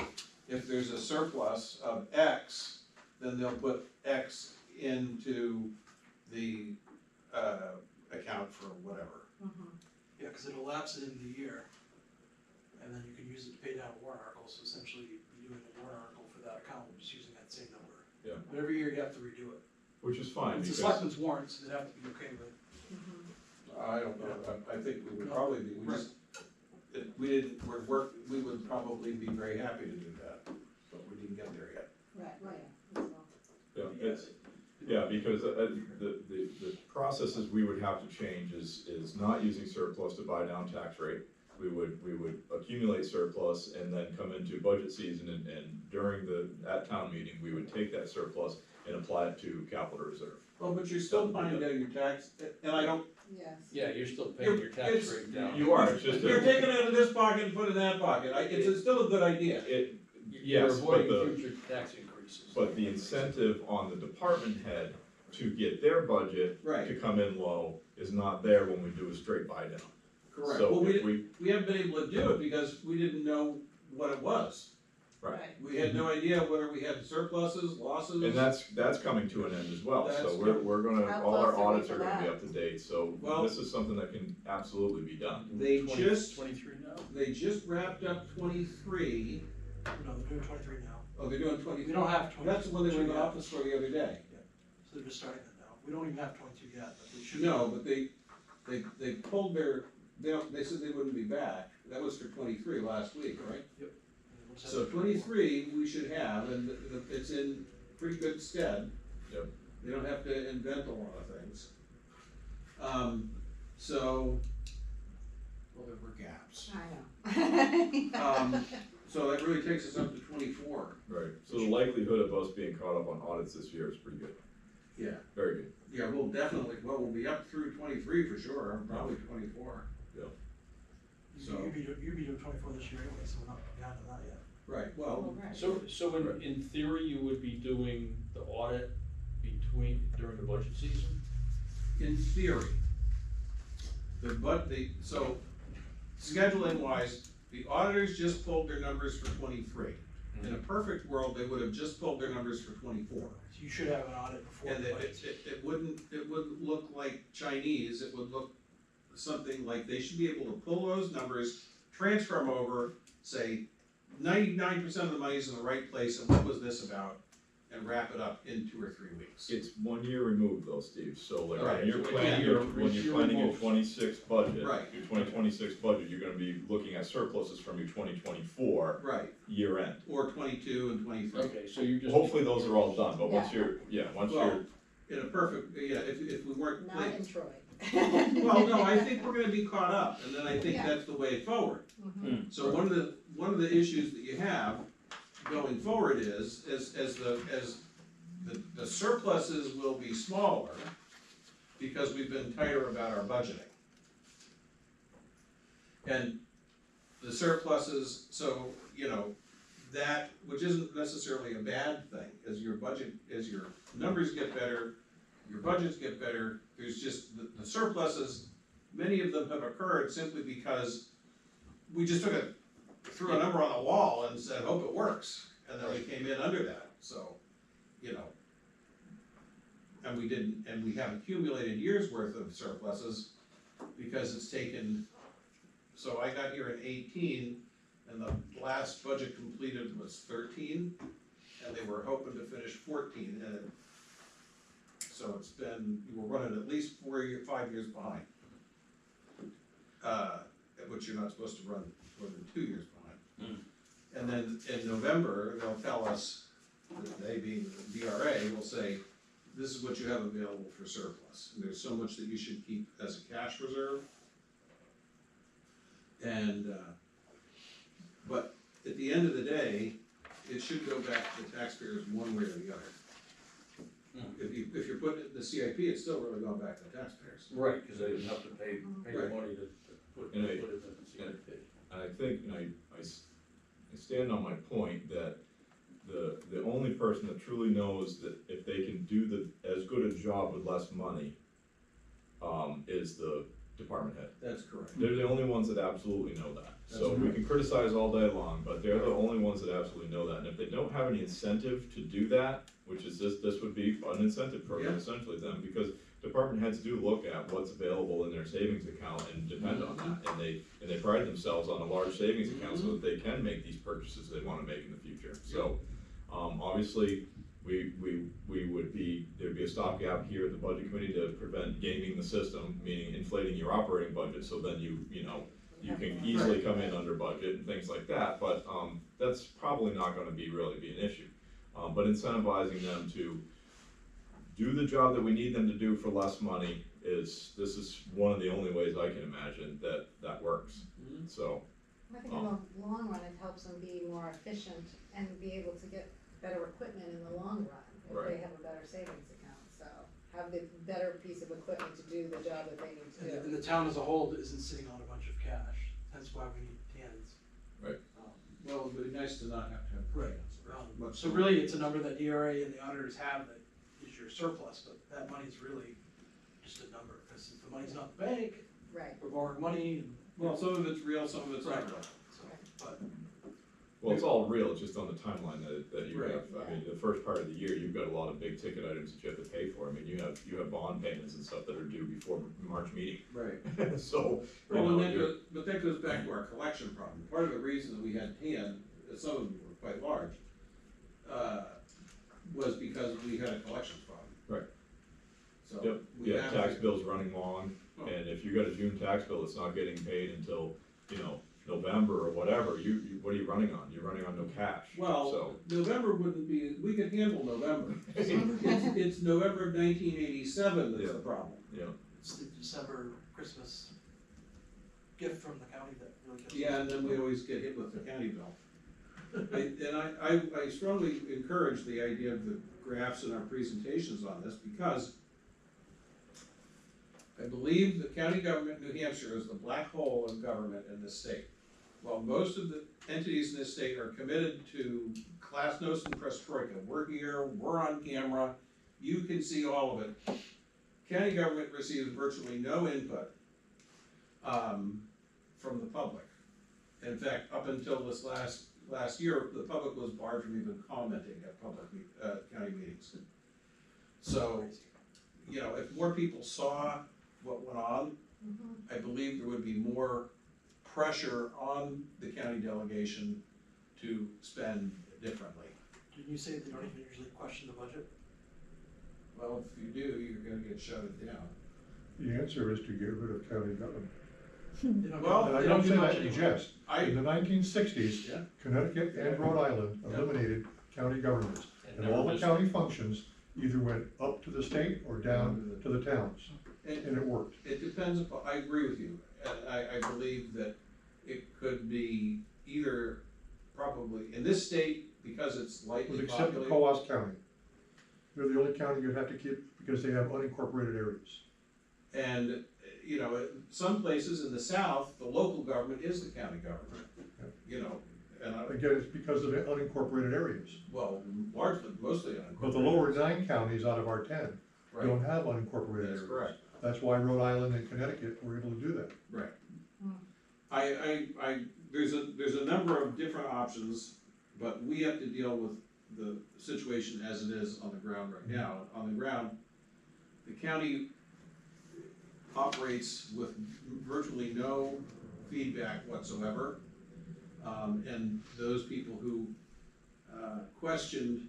If there's a surplus of X, then they'll put X into the, account for whatever. Mhm. Yeah, cause it'll lapse in the year, and then you can use it to pay down a warrant article, so essentially you'd be doing a warrant article for that account, just using that same number. Yeah. But every year you have to redo it. Which is fine, It's a because, selectmen's warrant, so they'd have to be okay with it. Mhm. I don't know, I think we would probably be, we would probably be very happy to do that, but we didn't get there yet. Right, well, yeah, as well. yeah, it's, yeah, because, the processes we would have to change is not using surplus to buy down tax rate. We would accumulate surplus and then come into budget season and during at town meeting, we would take that surplus and apply it to capital reserve. Well, but you're still fine getting your tax, and I don't, Yes. Yeah, you're still paying your tax It's- rate down. You are, it's just you're taking it out of this pocket and putting it in that pocket, it's still a good idea. It, You're yes, but avoiding future tax increases. but the incentive on the department head to get their budget Right. to come in low is not there when we do a straight buy down. Correct, So well, if we haven't been able to do it because we didn't know what it was. Right. We had no idea whether we had surpluses, losses. And that's coming to an end as well, so That's we're gonna, How all our close are we audits to are gonna be that? up to date, so Well- this is something that can absolutely be done. They just, 23 now? they just wrapped up 23. No, they're doing 23 now. Oh, they're doing 23. We don't have 22 That's the one they were in the yet, office for the other day. so they're just starting that now. We don't even have 22 yet, but we should. No, but they pulled their, they said they wouldn't be back. That was for 23 last week, right? So 23 we should have, and it's in pretty good stead. Yep. They don't have to invent a lot of things. So, well, there were gaps. I know. So that really takes us up to 24. Right, so the likelihood of us being caught up on audits this year is pretty good, Yeah. very good. Yeah, we'll definitely, well, we'll be up through 23 for sure, probably 24. So- You'd be doing 24 this year anyway, so we're not behind on that yet. Right, well, Right. So in theory, you would be doing the audit during the budget season? in theory. So scheduling wise, the auditors just pulled their numbers for 23. In a perfect world, they would have just pulled their numbers for 24. So you should have an audit before And the it, budget. it wouldn't look like Chinese, it would look something like they should be able to pull those numbers, transfer them over, say 99% of the money's in the right place, and what was this about? And wrap it up in 2 or 3 weeks. It's 1 year removed though, Steve, so like Right. when you're So planning, you're- when you're you're planning your removed. 26 budget, Right. your 2026 budget, you're gonna be looking at surpluses from your 2024 Right, year end. or 22 and 23. Okay, so you just. Hopefully those are all done, but once Yeah. once Well, in a perfect, yeah, if we weren't. Not in Troy. Well, no, I think we're gonna be caught up, and then I think Yeah. that's the way forward. Mhm. So one of the issues that you have going forward is the surpluses will be smaller because we've been tighter about our budgeting. And the surpluses, so, you know, that, which isn't necessarily a bad thing, as your numbers get better, your budgets get better, there's just, the surpluses, many of them have occurred simply because we just threw a number on the wall and said, hope it works, and then we came in under that, so, you know. And we have accumulated years' worth of surpluses because it's taken, so I got here in 18, and the last budget completed was 13, and they were hoping to finish 14, and so it's been, we're running at least 5 years behind. Which you're not supposed to run more than 2 years behind. And then in November, they'll tell us, they being the DRA, will say, this is what you have available for surplus. And there's so much that you should keep as a cash reserve. And, but at the end of the day, it should go back to the taxpayers one way or the other. If you're putting it in the CIP, it's still really going back to the taxpayers. Right, cause they didn't have to pay the Right. money to put it And in the CIP. And I think, I stand on my point that the only person that truly knows that if they can do as good a job with less money, is the department head. That's correct. They're the only ones that absolutely know that. So That's we can criticize all day long, but they're the only ones that absolutely know that. And if they don't have any incentive to do that, which is this would be an incentive program Yeah. essentially then, because department heads do look at what's available in their savings account and depend on that. And they pride themselves on a large savings account so that they can make these purchases they wanna make in the future. So, obviously, there'd be a stopgap here at the budget committee to prevent gaming the system, meaning inflating your operating budget, so then you can easily come in under budget and things like that, but, that's probably not gonna really be an issue. But incentivizing them to do the job that we need them to do for less money this is one of the only ways I can imagine that works, so. I think in the long run, it helps them be more efficient and be able to get better equipment in the long run, if Right. they have a better savings account, so have the better piece of equipment to do the job that they need to do. And the town as a whole isn't sitting on a bunch of cash, that's why we need hands. Well, it'd be nice to not have to have Right. plans. So really, it's a number that DRA and the auditors have that is your surplus, but that money's really just a number, because if the money's not in the bank, Right, we're borrowing money, and, Well, some of it's real, some of it's not Right. real. but Well, it's all real, it's just on the timeline that you Right. have, I mean, the first part of the year, you've got a lot of big ticket items that you have to pay for, I mean, you have bond payments and stuff that are due before March meeting. Right. So, you Well, know, and but that goes back to our collection problem. Part of the reason that we had 10, some of them were quite large, was because we had a collections problem. Right. So. Yep, we yeah, have tax to- bills running long, Oh. and if you got a June tax bill that's not getting paid until, you know, November or whatever, you, what are you running on? You're running on no cash, Well, so. November wouldn't be, we could handle November. It's November of 1987 that's the Yeah. problem. Yeah, It's the December Christmas gift from the county that really gets. Yeah, and then we always get hit with the county bill. I strongly encourage the idea of the graphs in our presentations on this, because I believe the county government in New Hampshire is the black hole of government in this state. While most of the entities in this state are committed to glasnost and perestroika, we're here, we're on camera, you can see all of it. County government receives virtually no input from the public. In fact, up until this last year, the public was barred from even commenting at county meetings. So, you know, if more people saw what went on, I believe there would be more pressure on the county delegation to spend differently. Didn't you say they don't even usually question the budget? Well, if you do, you're gonna get shut down. The answer is to get rid of county government. They don't Well, do- And I they don't do say much that in anyway. jest. I, In the 1960s, Yeah. Connecticut and Rhode Island eliminated county governments. And all the never county functions either went up to the state or down to the towns, and and it worked. it depends upon, I agree with you, and I believe that it could be either probably, in this state, because it's With lightly except for populated. Coas County. They're the only county you'd have to keep because they have unincorporated areas. And, you know, in some places in the south, the local government is the county government, you know, and Again, it's because of the unincorporated areas. well, largely, mostly unincorporated. But the lower 9 counties out of our 10 Right, don't have unincorporated areas. that's correct, That's why Rhode Island and Connecticut were able to do that. right. There's a number of different options, but we have to deal with the situation as it is on the ground right now. On the ground, the county operates with virtually no feedback whatsoever. And those people who questioned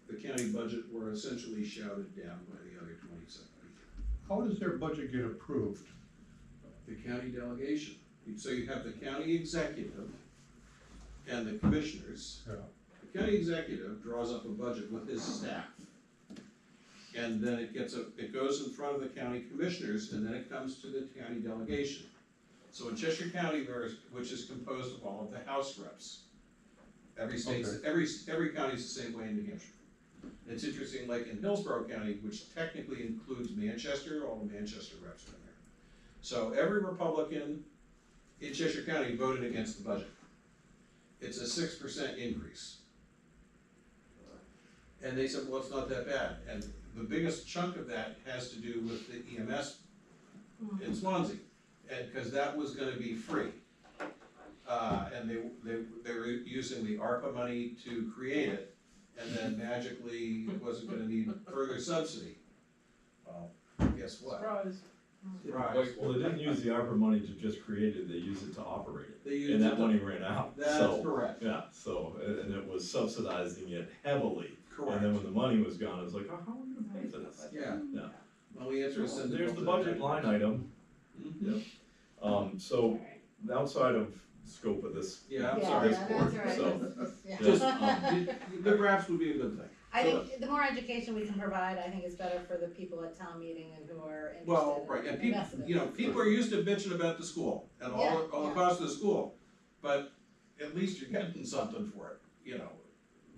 the county budget were essentially shouted down by the other 27 people. How does their budget get approved? The county delegation. So you have the county executive and the commissioners. Yeah. The county executive draws up a budget with his staff. And then it goes in front of the county commissioners, and then it comes to the county delegation. So in Cheshire County, which is composed of all of the House reps. Every county's the same way in New Hampshire. It's interesting, like in Hillsborough County, which technically includes Manchester, all the Manchester reps are in there. So every Republican in Cheshire County voted against the budget. It's a 6% increase. And they said, well, it's not that bad. And the biggest chunk of that has to do with the EMS in Swansea, and, cause that was gonna be free. And they were using the ARPA money to create it, and then magically it wasn't gonna need further subsidy. Well, guess what? Surprise. Surprise. well, they didn't use the ARPA money to just create it, they used it to operate it, They used and that it- money ran out, That's so. correct, Yeah, so, and it was subsidizing it heavily, and then correct. when the money was gone, it was like, oh, how are we gonna pay for this? Yeah. Yeah. Well, the answer is send it There's over the to budget line item, Mhm. so, outside of scope of this. Yeah, I'm Yeah, sorry. that's right. So, Yeah. Just, the graphs would be a good thing. I think the more education we can provide, I think is better for the people at town meeting and who are interested. Well, right, and people, invested in you know, this. people are used to bitching about the school and Yeah, all the yeah. cost of the school, but at least you're getting something for it, you know.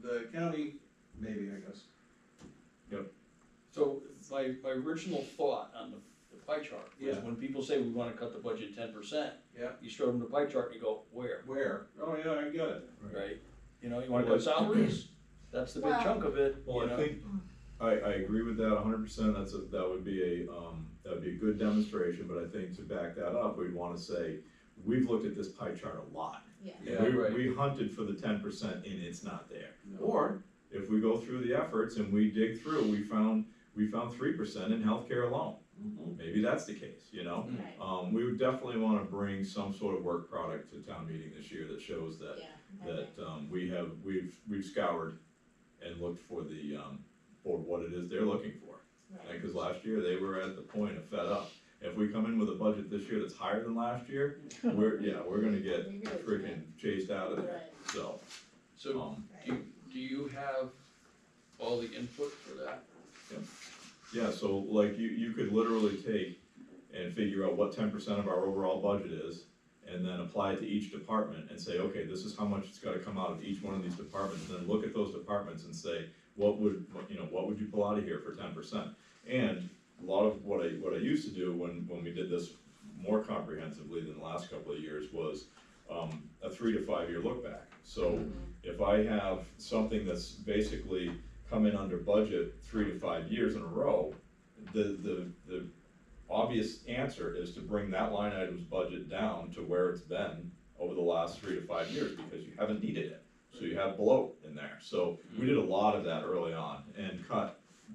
The county, maybe, I guess. So my original thought on the pie chart was Yeah. when people say we wanna cut the budget 10%. Yeah. You show them the pie chart and you go, where, Where? Oh, yeah, I get it. right? You know, you wanna Well, cut salaries, that's the big Well- chunk of it, well, you I know? think, I agree with that 100%, that would be a good demonstration, but I think to back that up, we'd wanna say, we've looked at this pie chart a lot. Yeah. Yeah, We, right. we hunted for the 10% and it's not there. No. Or if we go through the efforts and we dig through, we found 3% in healthcare alone. Mhm. Maybe that's the case, you know? Right, We would definitely wanna bring some sort of work product to town meeting this year that shows that, yeah, okay. we've scoured and looked for for what it is they're looking for. Right. Cause last year, they were at the point of fed up. If we come in with a budget this year that's higher than last year, we're gonna get You're good, freaking chased out of there, Right. so, So, do you have all the input for that? yeah, so like you could literally take and figure out what 10% of our overall budget is, and then apply it to each department and say, okay, this is how much it's gotta come out of each one of these departments, and then look at those departments and say, what would you pull out of here for 10%? And a lot of what I used to do when we did this more comprehensively than the last couple of years was, a 3 to 5 year look back. So if I have something that's basically come in under budget 3 to 5 years in a row, the obvious answer is to bring that line item's budget down to where it's been over the last 3 to 5 years, because you haven't needed it. So you have bloat in there. So we did a lot of that early on and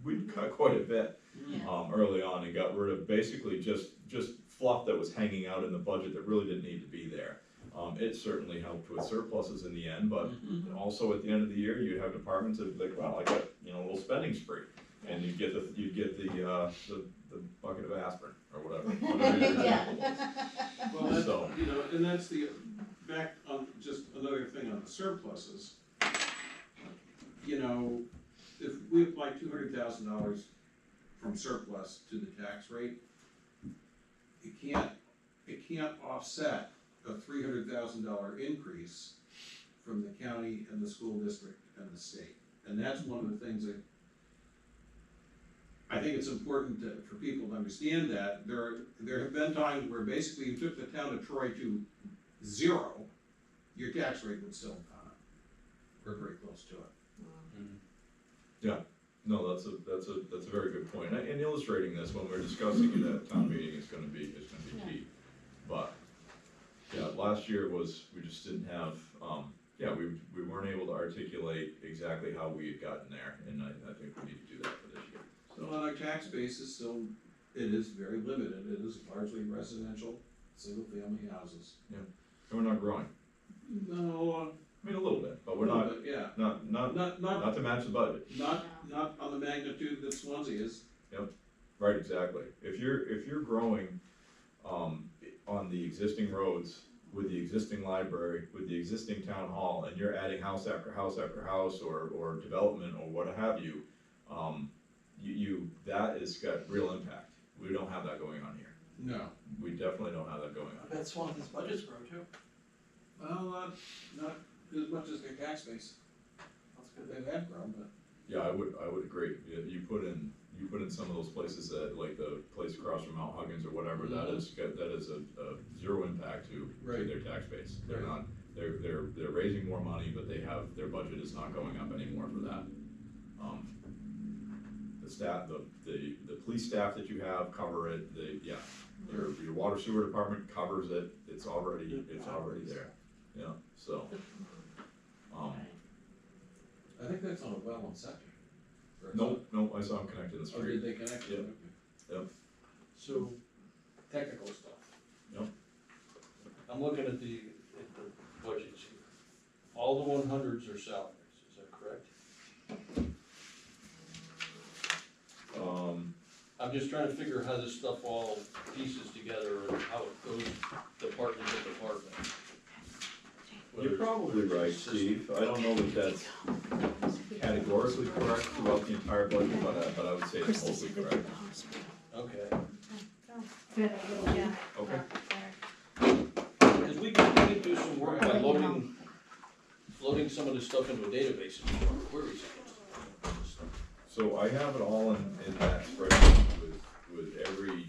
we cut quite a bit, early on, and got rid of basically just fluff that was hanging out in the budget that really didn't need to be there. It certainly helped with surpluses in the end, but also at the end of the year, you'd have departments that would be like, well, I got, a little spending spree. And you'd get the bucket of aspirin or whatever. Yeah. Well, that's, So- and that's back on, just another thing on the surpluses. If we apply $200,000 from surplus to the tax rate, it can't offset a $300,000 increase from the county and the school district and the state. And that's one of the things that I think it's important for people to understand, that there have been times where basically you took the town of Troy to 0, your tax rate would still have gone up, or very close to it. No, that's a very good point. And illustrating this when we're discussing it at town meeting is gonna be key. But, yeah, last year we just didn't have, we weren't able to articulate exactly how we had gotten there, and I think we need to do that for this year. So on our tax basis, still, it is very limited, it is largely residential, single-family houses. And we're not growing. No, I mean, a little bit, but we're not, yeah, not to match the budget. not on the magnitude that Swansea is. Right, exactly. If you're growing, on the existing roads, with the existing library, with the existing town hall, and you're adding house after house after house, or development, or what have you, that has got real impact. We don't have that going on here. No. We definitely don't have that going I on. bet Swansea's budgets grow too. Well, not as much as their tax base. That's good. They've had grown, but. Yeah, I would agree. You put in some of those places that, like the place across from Mount Huggins or whatever, that is a zero impact to Right. their tax base. They're Right. not, they're raising more money, but their budget is not going up anymore for that. The staff, the police staff that you have cover it, your water sewer department covers it, it's already there, yeah, so. I think that's on a well on Second. Nope, I saw them connected in the Or did street. they connect? Yep. So, technical stuff. Yep. I'm looking at the budgets here. All the 100s are salaries, is that correct? I'm just trying to figure how this stuff all pieces together and how it goes department to department. You're probably right, Steve. I don't know that that's categorically correct throughout the entire budget, but I would say it's mostly correct. Okay, Yeah. Okay. because we could do some work by loading some of this stuff into a database and doing queries and stuff. So I have it all in that spreadsheet with every,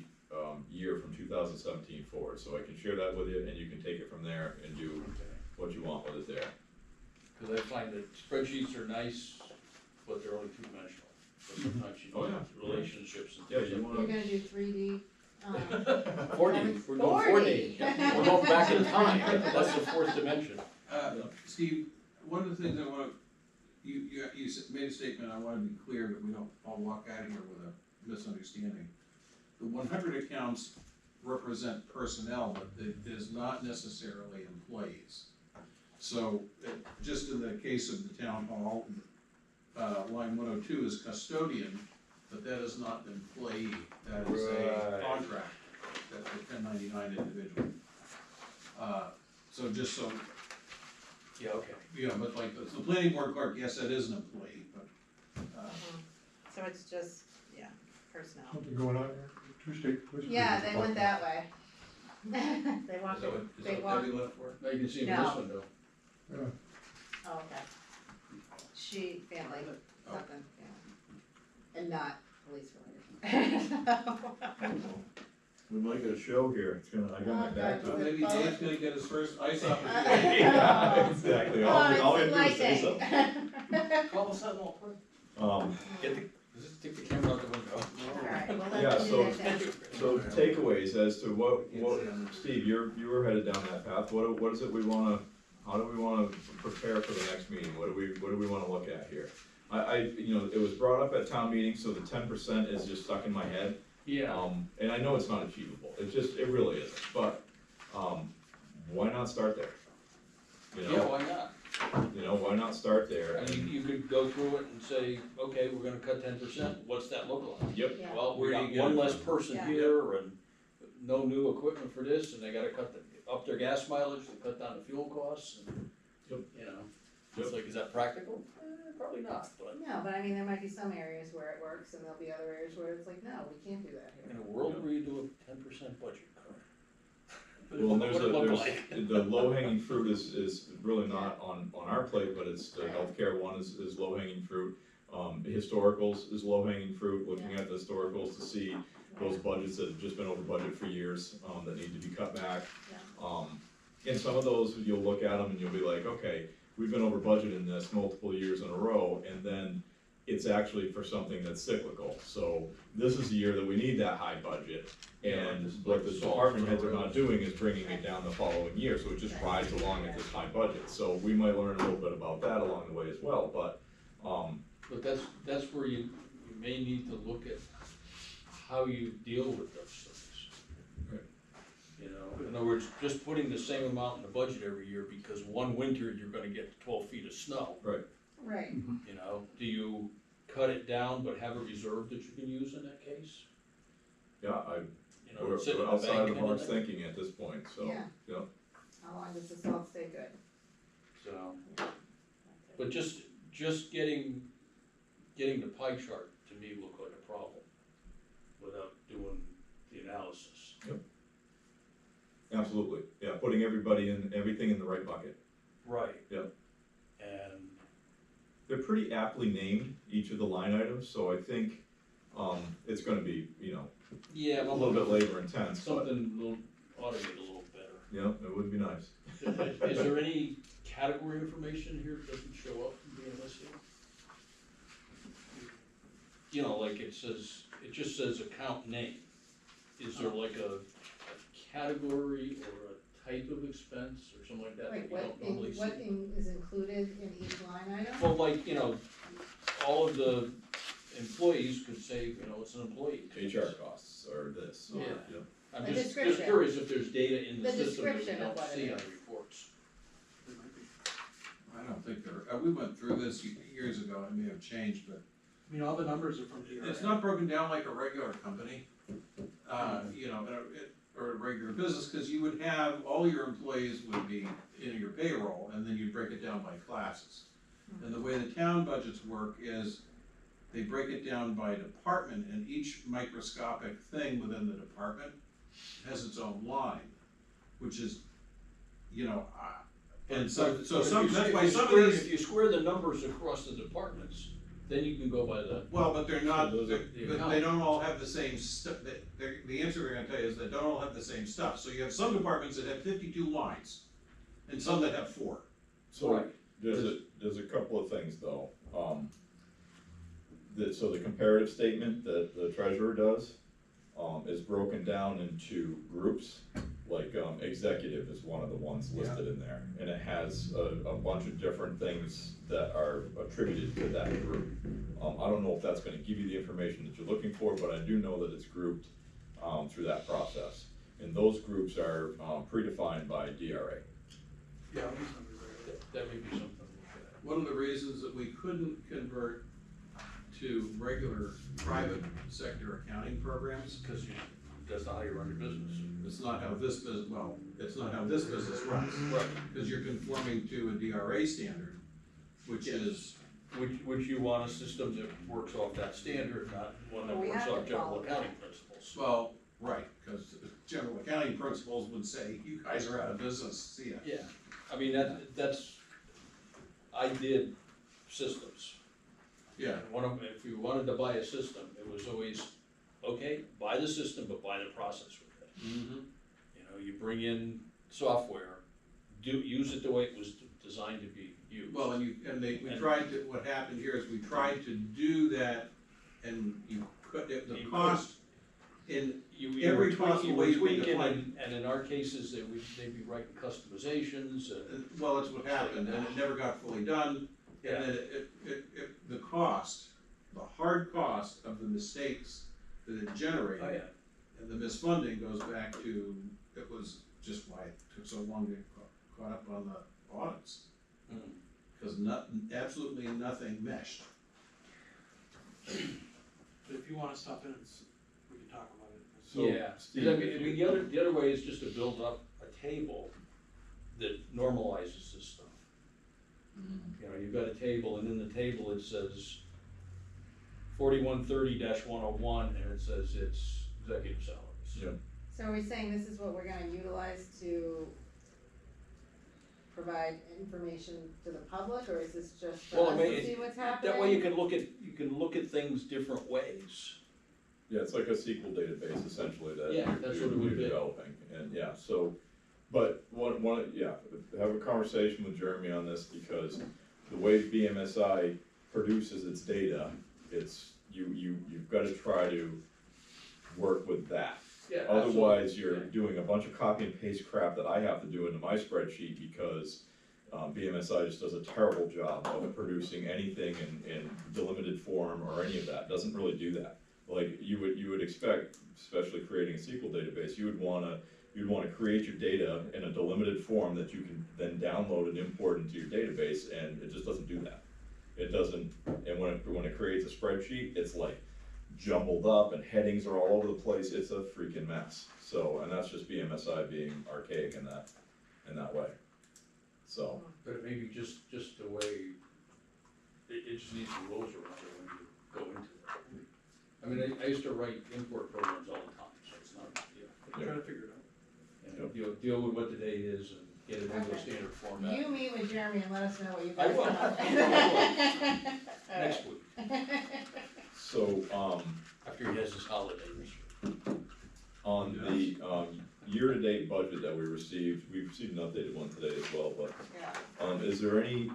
year from 2017 forward, so I can share that with you, and you can take it from there and do what you want with it there. Because I find that spreadsheets are nice, but they're only two-dimensional. So sometimes you Oh, need yeah. relationships and Yeah, things you like wanna- You're gonna do 3D 4D, we're going 4D. We're going back in time, that's the fourth dimension. Steve, one of the things I wanna, made a statement, I wanna be clear that we don't all walk out of here with a misunderstanding. The 100 accounts represent personnel, but it is not necessarily employees. So, just in the case of the town hall, line 102 is custodian, but that is not an employee, that is a Right. contract, that's a 1099 individual. So just so, Yeah, okay. but like, the planning board clerk, yes, that is an employee, but, So it's just, yeah, personnel. Something going on there? Two state police. Yeah, they went that way. They is walked, that what, they Debbie walked, left for? Now you can see in No. this window. Yeah. oh, okay. She, family, Oh. something, yeah. And not police related. We might get a show here, it's gonna, I got my back to Well, it. maybe Dave's gonna get his first ice opportunity. Yeah, exactly, all we have to do is say something. Call the Sentinel, please. Get the, just take the camera out the window. Alright, well, let Yeah, them so- do that then. So takeaways as to what, Steve, you were headed down that path, what is it we wanna, how do we wanna prepare for the next meeting, what do we wanna look at here? You know, it was brought up at town meeting, so the 10% is just stuck in my head. Yeah, And I know it's not achievable, it really isn't, but, why not start there? You yeah, know, why not? why not start there? I mean, you could go through it and say, okay, we're gonna cut 10%, what's that look like? Yep, Yeah. Well, we Where do got you get one it less from? person Yeah. here and no new equipment for this, and they gotta up their gas mileage, to cut down the fuel costs, and, Yep. you know. It's like, is that practical? Probably not, but No, but I mean, there might be some areas where it works and there'll be other areas where it's like, no, we can't do that in here. a world where you do a 10% budget cut. well, what would it look like? the low hanging fruit is really not on our plate, but it's the healthcare one is low hanging fruit. Historicals is low hanging fruit, looking at the historicals to see those budgets that have just been over budget for years, that need to be cut back. And some of those, you'll look at them and you'll be like, okay, we've been over budget in this multiple years in a row, and then it's actually for something that's cyclical. So this is the year that we need that high budget, and just what like the salt department for heads the are not roads. doing is bringing it down the following year, so it just rides along at this high budget. So we might learn a little bit about that along the way as well, but, But that's where you may need to look at how you deal with those things. Right. You know, in other words, just putting the same amount in the budget every year because one winter you're gonna get 12 feet of snow, Right, you know? Do you cut it down but have a reserve that you can use in that case? yeah, You know, we're sit in a outside bank the kind of box thing? thinking at this point, so, Yeah. yeah. how long does the salt stay good? So, but just getting the pie chart to me looked like a problem without doing the analysis. Absolutely, yeah, putting everything in the right bucket. Right. Yep. And, They're pretty aptly named, each of the line items, so I think, it's gonna be, yeah, a little bit labor intense, but, something a little, automated a little better. yeah, it would be nice. Is there any category information here that doesn't show up in being listed? You know, like it just says account name. Is there like a category or a type of expense or something like that that Like you don't normally see? what is included in each line item? Well, like, all of the employees could say, it's an employee. HR costs or this, or, Yeah. yeah. I'm The just description. curious if there's data in the The system that we description of don't what it see on is. the reports. I don't think there, we went through this years ago, it may have changed, but I mean, all the numbers are from here. it's not broken down like a regular company, or a regular business, cause you would have, all your employees would be in your payroll, and then you'd break it down by classes. And the way the town budgets work is, they break it down by department, and each microscopic thing within the department has its own line, which is, and so But some, if you- that's if why you some of square- these. If you square the numbers across the departments, then you can go by the, Well, but they're not, So those are they the they don't all have the same stuff, the answer they're gonna tell you is they don't all have the same stuff, so you have some departments that have 52 lines, and some that have 4. So, Right. there's a couple of things though, so the comparative statement that the treasurer does, is broken down into groups, like, executive is one of the ones listed in there. And it has a bunch of different things that are attributed to that group. I don't know if that's gonna give you the information that you're looking for, but I do know that it's grouped, through that process. And those groups are, predefined by DRA. Yeah, these numbers are. That may be something to look at. One of the reasons that we couldn't convert to regular private sector accounting programs, Because that's not how you run your business. it's not how this business, well, it's not how this business runs. Right. Because you're conforming to a DRA standard, which Yes. is, Would you want a system that works off that standard, not one that We works have off to general follow accounting that. principles? well, right, because general accounting principles would say, you guys are out of business, see ya. Yeah, I mean, that's, I did systems. Yeah, And one of them, if you wanted to buy a system, it was always, okay, buy the system, but buy the process with it. mm-hmm, You know, you bring in software, use it the way it was designed to be used. well, we tried to, what happened here is we tried to do that, and you could, the You cost, in You every were tweaking- possible you way were you can tweaking, define- and in our cases, they'd be writing customizations and. well, it's what happened, and it never got fully done. Yeah. And then the cost, the hard cost of the mistakes that it generated. Oh, yeah. And the misfunding goes back to, it was just why it took so long to get caught up on the audits. Mm. Cause absolutely nothing meshed. But if you wanna stop in, we can talk about it. So, Yeah, Steve, I mean, the other way is just to build up a table that normalizes this stuff. You know, you've got a table, and in the table it says 4130-101, and it says it's executive salaries. Yeah. So are we saying this is what we're gonna utilize to provide information to the public, or is this just for Well, I us mean, to see what's happening? That way you can look at things different ways. Yeah, it's like a SQL database essentially that Yeah, that's what it would you're be. developing, and yeah, so, but have a conversation with Jeremy on this, because the way BMSI produces its data, you've gotta try to work with that. Yeah, Otherwise, absolutely. you're Yeah. doing a bunch of copy and paste crap that I have to do into my spreadsheet, because BMSI just does a terrible job of producing anything in delimited form or any of that, doesn't really do that. Like, you would expect, especially creating a SQL database, you'd wanna create your data in a delimited form that you can then download and import into your database, and it just doesn't do that. It doesn't, and when it creates a spreadsheet, it's like jumbled up and headings are all over the place, it's a freaking mess. So, and that's just BMSI being archaic in that way, so. But it may be just the way, it just needs some rules around it when you go into it. I mean, I used to write import programs all the time, so it's not a big deal. I'm trying to figure it out. And deal with what the date is and get it into a standard format. You meet with Jeremy and let us know what you I guys will. come up with. Next week, So, after he has his holidays. on the, year-to-date budget that we received an updated one today as well, but, Yeah. is there any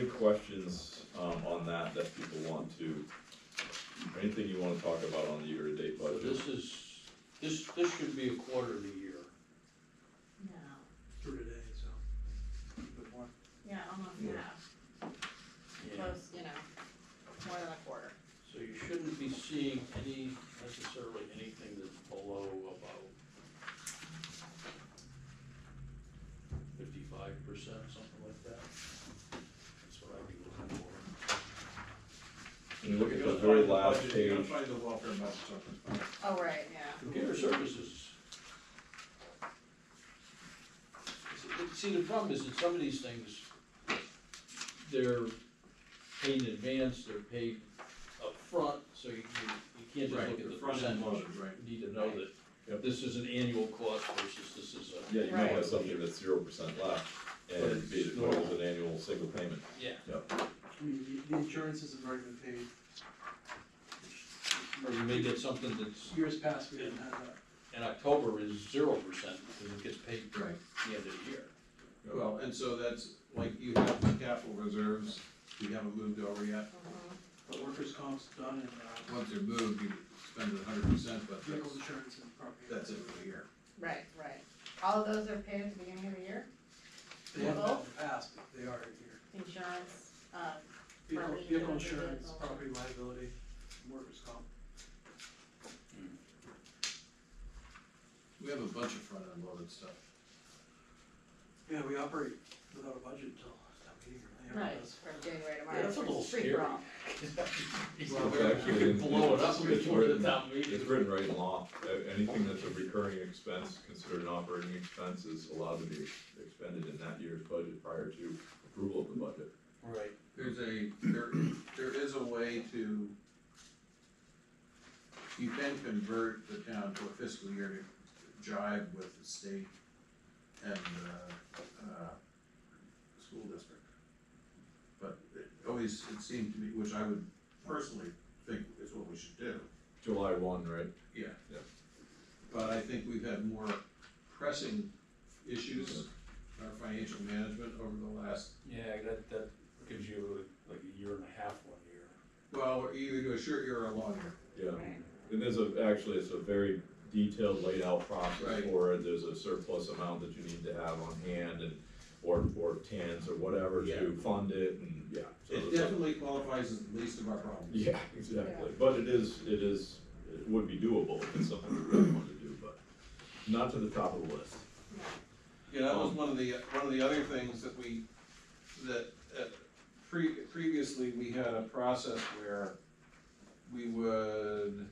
questions, on that people want to, anything you wanna talk about on the year-to-date So budget? this should be a quarterly year. No, Through today, so. Good one. yeah, almost Yeah. half, close, more than a quarter. So you shouldn't be seeing necessarily anything that's below about 55%, something like that. That's what I'd be looking for. When you look at You're the gonna very find the last budget, you're gonna page, find the welfare budget something. Oh, right, yeah. Computer services. See, the problem is that some of these things, they're paid in advance, they're paid up front, so you can't just Right, look at the front end percentage. loaded, right. You need to know that this is an annual cost versus this is a. yeah, you might have Right. something that's 0% left, and But it'd be, it's but it was an annual single payment. Yeah. Yep. I mean, the insurances have already been paid. Or you may get something that's, Years past, we didn't have that. in October is 0%, because it gets paid Right. at the end of the year. Well, and so that's, like, you have the capital reserves, you haven't moved over yet. Mhm. But workers' comp's done and, Once they're moved, you spend it 100%, but Vehicle insurance and property. that's it for the year. Right, right. All of those are paid at the beginning of the year? They haven't been in the past, but they are here. Insurance, Vehicle, Property vehicle insurance, insurance, vehicle. property liability, workers' comp. We have a bunch of front-end loaded stuff. Yeah, we operate without a budget until town meeting, really. right, That's- from January to March. Yeah, that's a little it's free scary. for all. Well, It's actually, You can blow it up it's before the written- town meeting. It's written right in law, anything that's a recurring expense, considered an operating expense, is allowed to be expended in that year's budget prior to approval of the budget. Right. There is a way to, you can convert the town to a fiscal year to jive with the state and, school district. But it seemed to me, which I would personally think is what we should do. July 1, right? Yeah. Yeah. But I think we've had more pressing issues in our financial management over the last, Yeah, that gives you like a year and a half one year. well, or either do a short year or a long year. Yeah, Right. and actually, it's a very detailed laid out process Right. for it, there's a surplus amount that you need to have on hand and, or TANs or whatever Yeah. to fund it, and, yeah. so It there's a- definitely qualifies as the least of our problems. Yeah, exactly, but it would be doable if it's something we really want to do, but not to the top of the list. Yeah, that was one of the other things that previously, we had a process where we would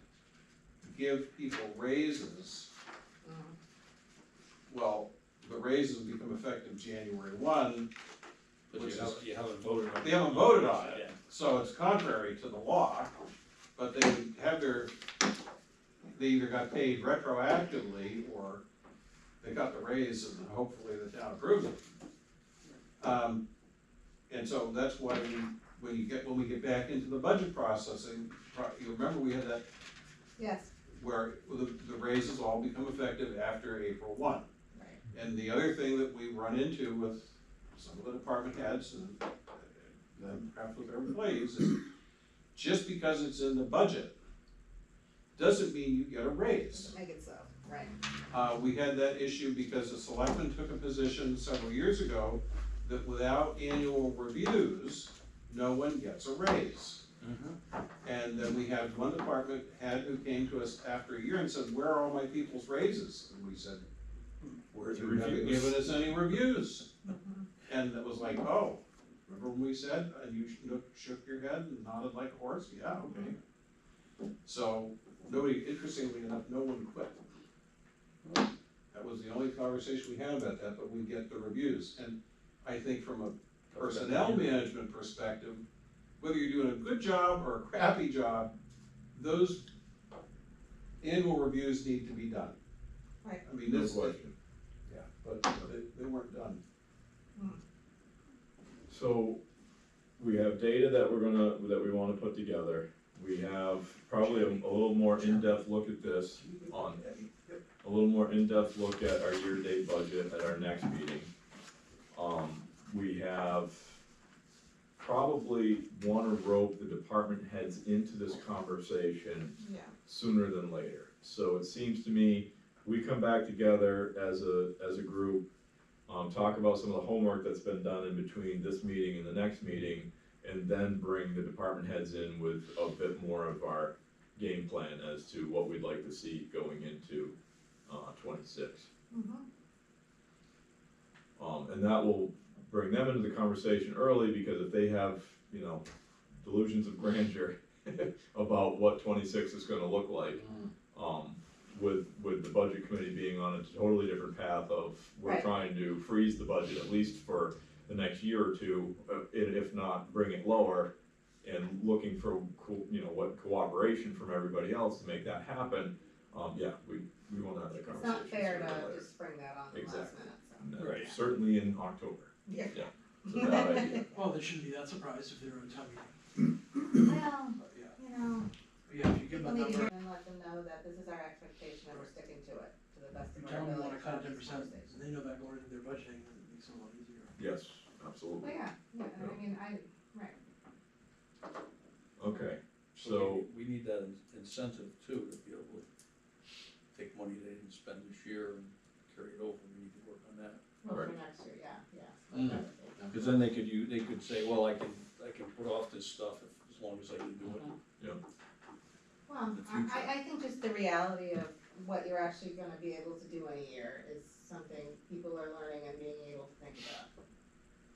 give people raises. Well, the raises would become effective January 1, But Which you haven't voted on it. they haven't voted on it. Yeah. So it's contrary to the law, but they would have they either got paid retroactively or they got the raise and hopefully the town approves it. And so that's why when we get back into the budget processing, you remember we had that Yes, where the raises all become effective after April 1. right. And the other thing that we run into with some of the department heads and then perhaps with their employees is just because it's in the budget doesn't mean you get a raise. Make it so, right. We had that issue because the selectmen took a position several years ago that without annual reviews, no one gets a raise. And then we had one department head who came to us after a year and said, where are all my people's raises? And we said, Where's the you haven't reviews? given us any reviews. And it was like, oh, remember when we said, and you shook your head and nodded like a horse? Yeah, okay. So, interestingly enough, no one quit. That was the only conversation we had about that, but we get the reviews. And I think from a personnel management perspective, whether you're doing a good job or a crappy job, those annual reviews need to be done. Right. I mean, No this, question. yeah, but they weren't done. So, we have data that we wanna put together. We have probably a little more in-depth look at this a little more in-depth look at our year-to-date budget at our next meeting. We have probably wanna rope the department heads into this conversation Yeah. sooner than later. So it seems to me, we come back together as a group, talk about some of the homework that's been done in between this meeting and the next meeting, and then bring the department heads in with a bit more of our game plan as to what we'd like to see going into, 26. And that will bring them into the conversation early, because if they have, delusions of grandeur about what 26 is gonna look like, with the budget committee being on a totally different path of, we're Right. trying to freeze the budget at least for the next year or two, if not bring it lower, and looking for, what cooperation from everybody else to make that happen, we wanna have that It's conversation. not fair sooner or to later. just spring that on the last Exactly. minute, so. No, Right. Certainly in October, Yeah. it's a bad idea. Well, they shouldn't be that surprised if they're on town meeting, Well, but yeah. you But yeah, if you give people them a need to number, hear and let them know that this is our expectation and we're sticking to it, to the best you of tell our them you ability. wanna cut throughout 10%, these conversations. and they know that going into their budgeting, then it makes it a lot easier. Yes, Well, absolutely. yeah, right, Okay, so, We need that in incentive too, to be able to take money they didn't spend this year and carry it over, we need to work on that. Well, for Right. next year, yeah. Mhm. Cause then they could say, well, I can put off this stuff as long as I can do it. Well, In the future. I think just the reality of what you're actually gonna be able to do in a year is something people are learning and being able to think about.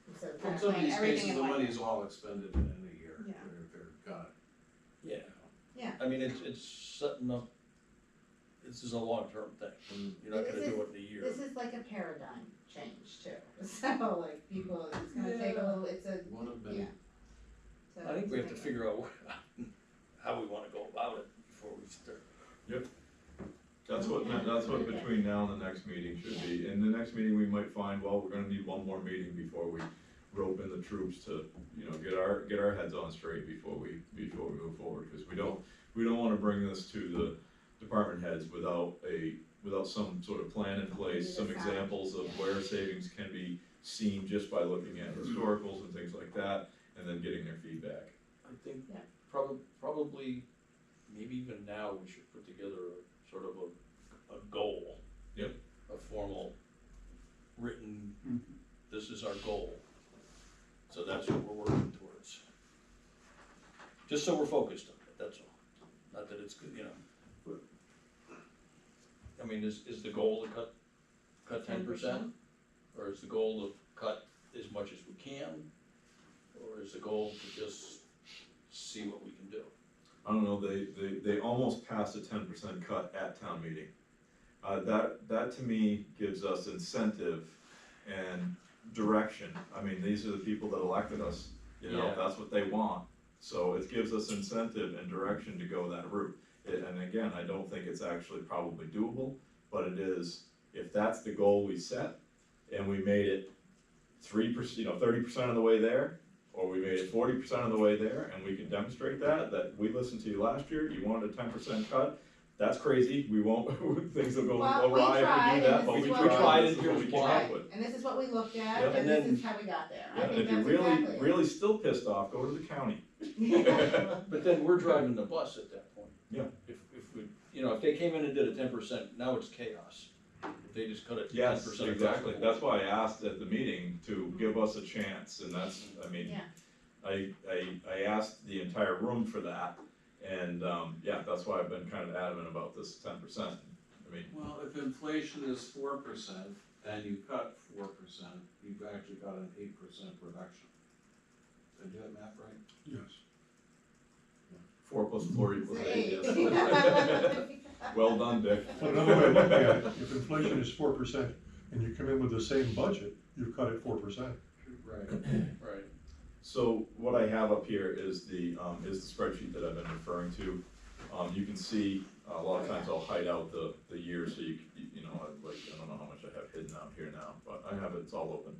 Instead of In kind some of of planning these everything cases, in the one year. money's all expended in a year, Yeah. they're got Yeah. Yeah. I mean, it's setting up, this is a long-term thing, you're not gonna do it in a year. This is like a paradigm change too, so like people, it's gonna take a little, it's a, one of many. yeah. So I think we have to it's figure out how we wanna go about it before we start. That's what between now and the next meeting should be. In the next meeting, we might find, well, we're gonna need one more meeting before we rope in the troops to, get our heads on straight before we move forward. Cause we don't wanna bring this to the department heads without some sort of plan in place, some examples of where savings can be seen just by looking at historicals and things like that, and then getting their feedback. I think Yeah. probably, maybe even now, we should put together a sort of a goal. Yep. A formal, written, this is our goal. So that's what we're working towards. Just so we're focused on it, that's all. Not that it's good, I mean, is the goal to cut 10%? Or is the goal to cut as much as we can? Or is the goal to just see what we can do? I don't know, they almost passed a 10% cut at town meeting. That to me gives us incentive and direction. I mean, these are the people that elected us, Yeah. that's what they want. So it gives us incentive and direction to go that route. And again, I don't think it's actually probably doable, but it is, if that's the goal we set, and we made it 3%, 30% of the way there, or we made it 40% of the way there, and we can demonstrate that we listened to you last year, you wanted a 10% cut, that's crazy, we won't, things will go Well, we awry if we tried, do that, and but this we is tried, what this is what we came up Right, with. and this is what we looked Yeah. at, and And this then- is how we got there. I Yeah, and think if you're that's really, exactly it. really still pissed off, go to the county. But then we're driving the bus at that point. Yeah. If we, if they came in and did a 10%, now it's chaos. If they just cut it to 10% Yes, across the exactly, board. that's why I asked at the meeting to give us a chance, and that's, I mean, Yeah. I asked the entire room for that, and, that's why I've been kind of adamant about this 10%. I mean, Well, if inflation is 4% and you cut 4%, you've actually got an 8% reduction. Did I do that math right? Yes. 4 plus 4 equals 8, It's yes. Well done, Dick. But another way of looking at it, if inflation is 4% and you come in with the same budget, you've cut it 4%. Right. Right. So what I have up here is the spreadsheet that I've been referring to. You can see, a lot of times I'll hide out the year, so I don't know how much I have hidden out here now, but I have it, it's all open.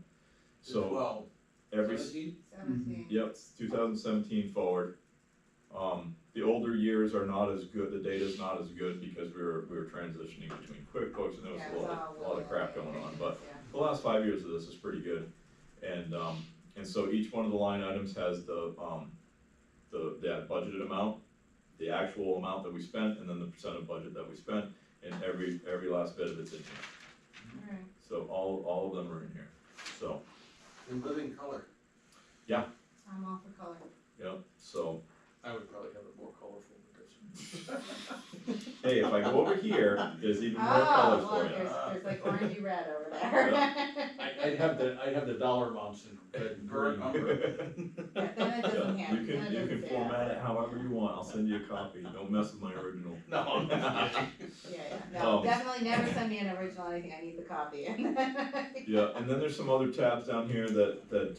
So 12, every, 17? 17. yep, it's 2017 forward. The older years are not as good, the data's not as good because we were transitioning between QuickBooks and there was Yeah, a it's lot all of crap really- going on, but Yeah. the last 5 years of this is pretty good. And so each one of the line items has the budgeted amount, the actual amount that we spent, and then the percent of budget that we spent, and every last bit of it's in here. Alright. So all of them are in here, so, In living color. I'm all for color. so, I would probably have it more colorful because. hey, if I go over here, there's even more Oh, colors look, for you. there's like orangey red over there. I'd have the dollar amounts in red and green. Yeah, then it doesn't have, You then it can doesn't say format that. it however you want, I'll send you a copy, don't mess with my original. No, I'm not kidding. Yeah, no, definitely never send me an original anything, I need the copy. Yeah, and then there's some other tabs down here that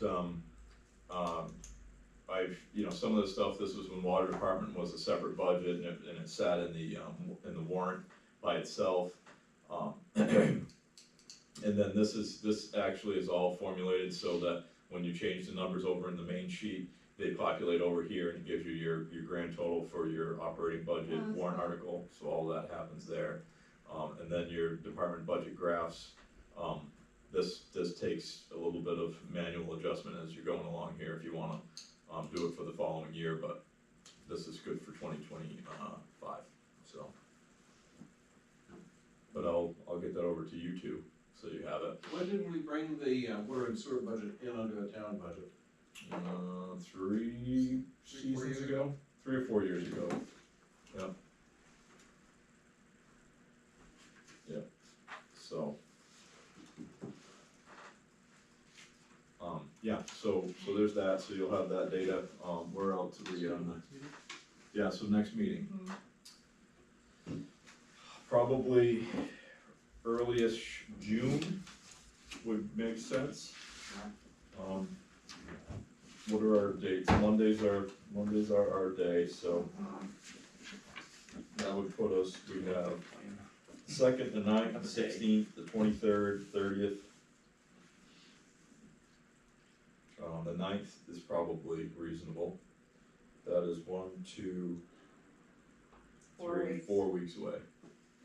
some of the stuff, this was when water department was a separate budget and it sat in the warrant by itself. And then this actually is all formulated so that when you change the numbers over in the main sheet, they populate over here and it gives you your grand total for your operating budget Oh, that's warrant cool. article, so all that happens there. And then your department budget graphs, this takes a little bit of manual adjustment as you're going along here if you wanna do it for the following year, but this is good for 2020, 5, so. But I'll get that over to you two, so you have it. When did we bring the water and sewer budget in under the town budget? 3 seasons ago, 3 or 4 years ago. Yep. Yep, so. Yeah, so there's that, so you'll have that data, we're out to the, yeah, so next meeting. Probably earliest June would make sense. What are our dates? Mondays are our day, so that would put us, we have 2nd, the 9th, the 16th, the 23rd, 30th. The 9th is probably reasonable. That is 1, 2, 3, 4 weeks away,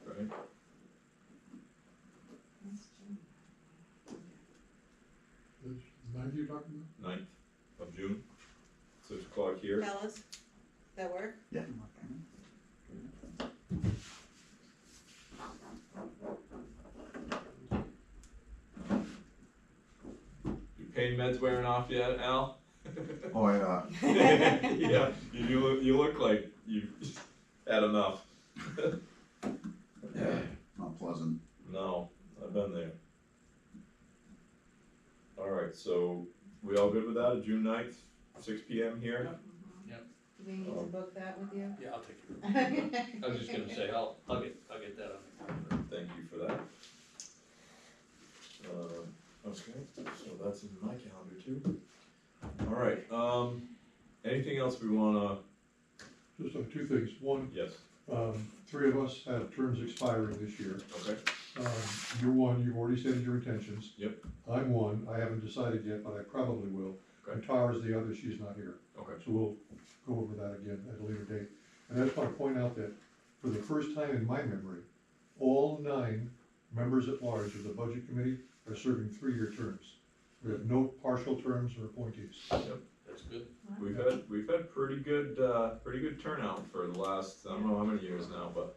right? Is 9th you're talking 9th of June, 6 o'clock here. Fellas, that work? Yeah. Your pain meds wearing off yet, Al? Oh, yeah. Yeah, you look like you've had enough. Not pleasant. No, I've been there. Alright, so we all good with that, June 9th, 6 PM here? Do we need to book that with you? Yeah, I'll take it. I was just gonna say, I'll get that on. Thank you for that. Okay, so that's in my calendar too. Alright, anything else we wanna, Just 2 things. One, yes, 3 of us have terms expiring this year. okay, You're one, you've already stated your intentions. Yep. I'm one, I haven't decided yet, but I probably will. Okay. And Tara's the other, she's not here. okay, So we'll go over that again at a later date. And I just want to point out that for the first time in my memory, all 9 members at large of the budget committee are serving 3-year terms. We have no partial terms or appointees. That's good. we've had pretty good turnout for the last, I don't know how many years now, but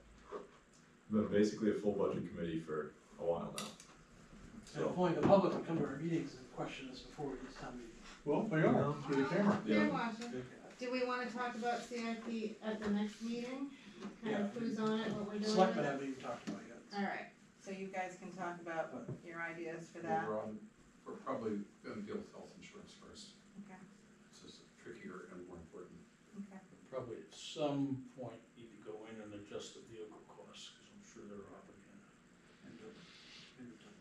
we've been basically a full budget committee for a while now. And So, employing the public to come to our meetings and question us before we get to town meeting. Well, they are, through the camera. They're watching. Do we wanna talk about CIP at the next meeting? Kind of who's on it, what we're doing? Selectmen haven't even talked about it yet. Alright, so you guys can talk about your ideas for that. We're probably gonna deal with health insurance first. Okay, This is trickier and more important. okay. Probably at some point need to go in and adjust the vehicle costs, cause I'm sure they're up again.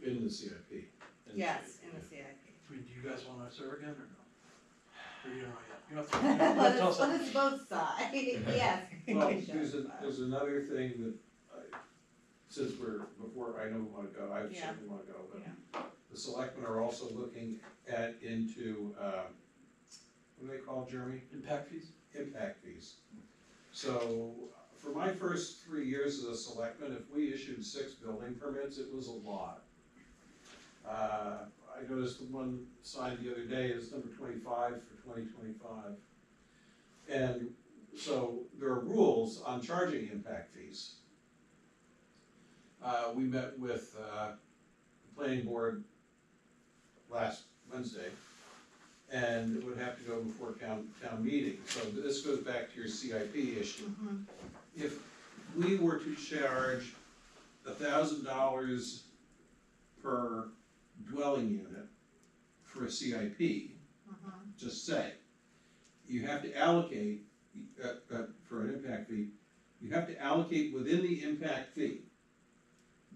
In the CIP. Yes, in the CIP. I mean, do you guys wanna serve again or no? Or you don't know yet? You don't have to, you don't have to Let tell us, us. let us both sigh, yes. Well, You should. there's another thing that since before I know we wanna go, I Yeah. certainly wanna go, but Yeah. the selectmen are also looking into, what do they call it, Jeremy? Impact fees? Impact fees. So, for my first 3 years as a selectman, if we issued 6 building permits, it was a lot. I noticed the one signed the other day is number 25 for 2025. And so there are rules on charging impact fees. We met with the planning board last Wednesday, and it would have to go before town meeting. So this goes back to your CIP issue. Mhm. If we were to charge $1,000 per dwelling unit for a CIP, Mhm. just say, you have to allocate, for an impact fee, you have to allocate within the impact fee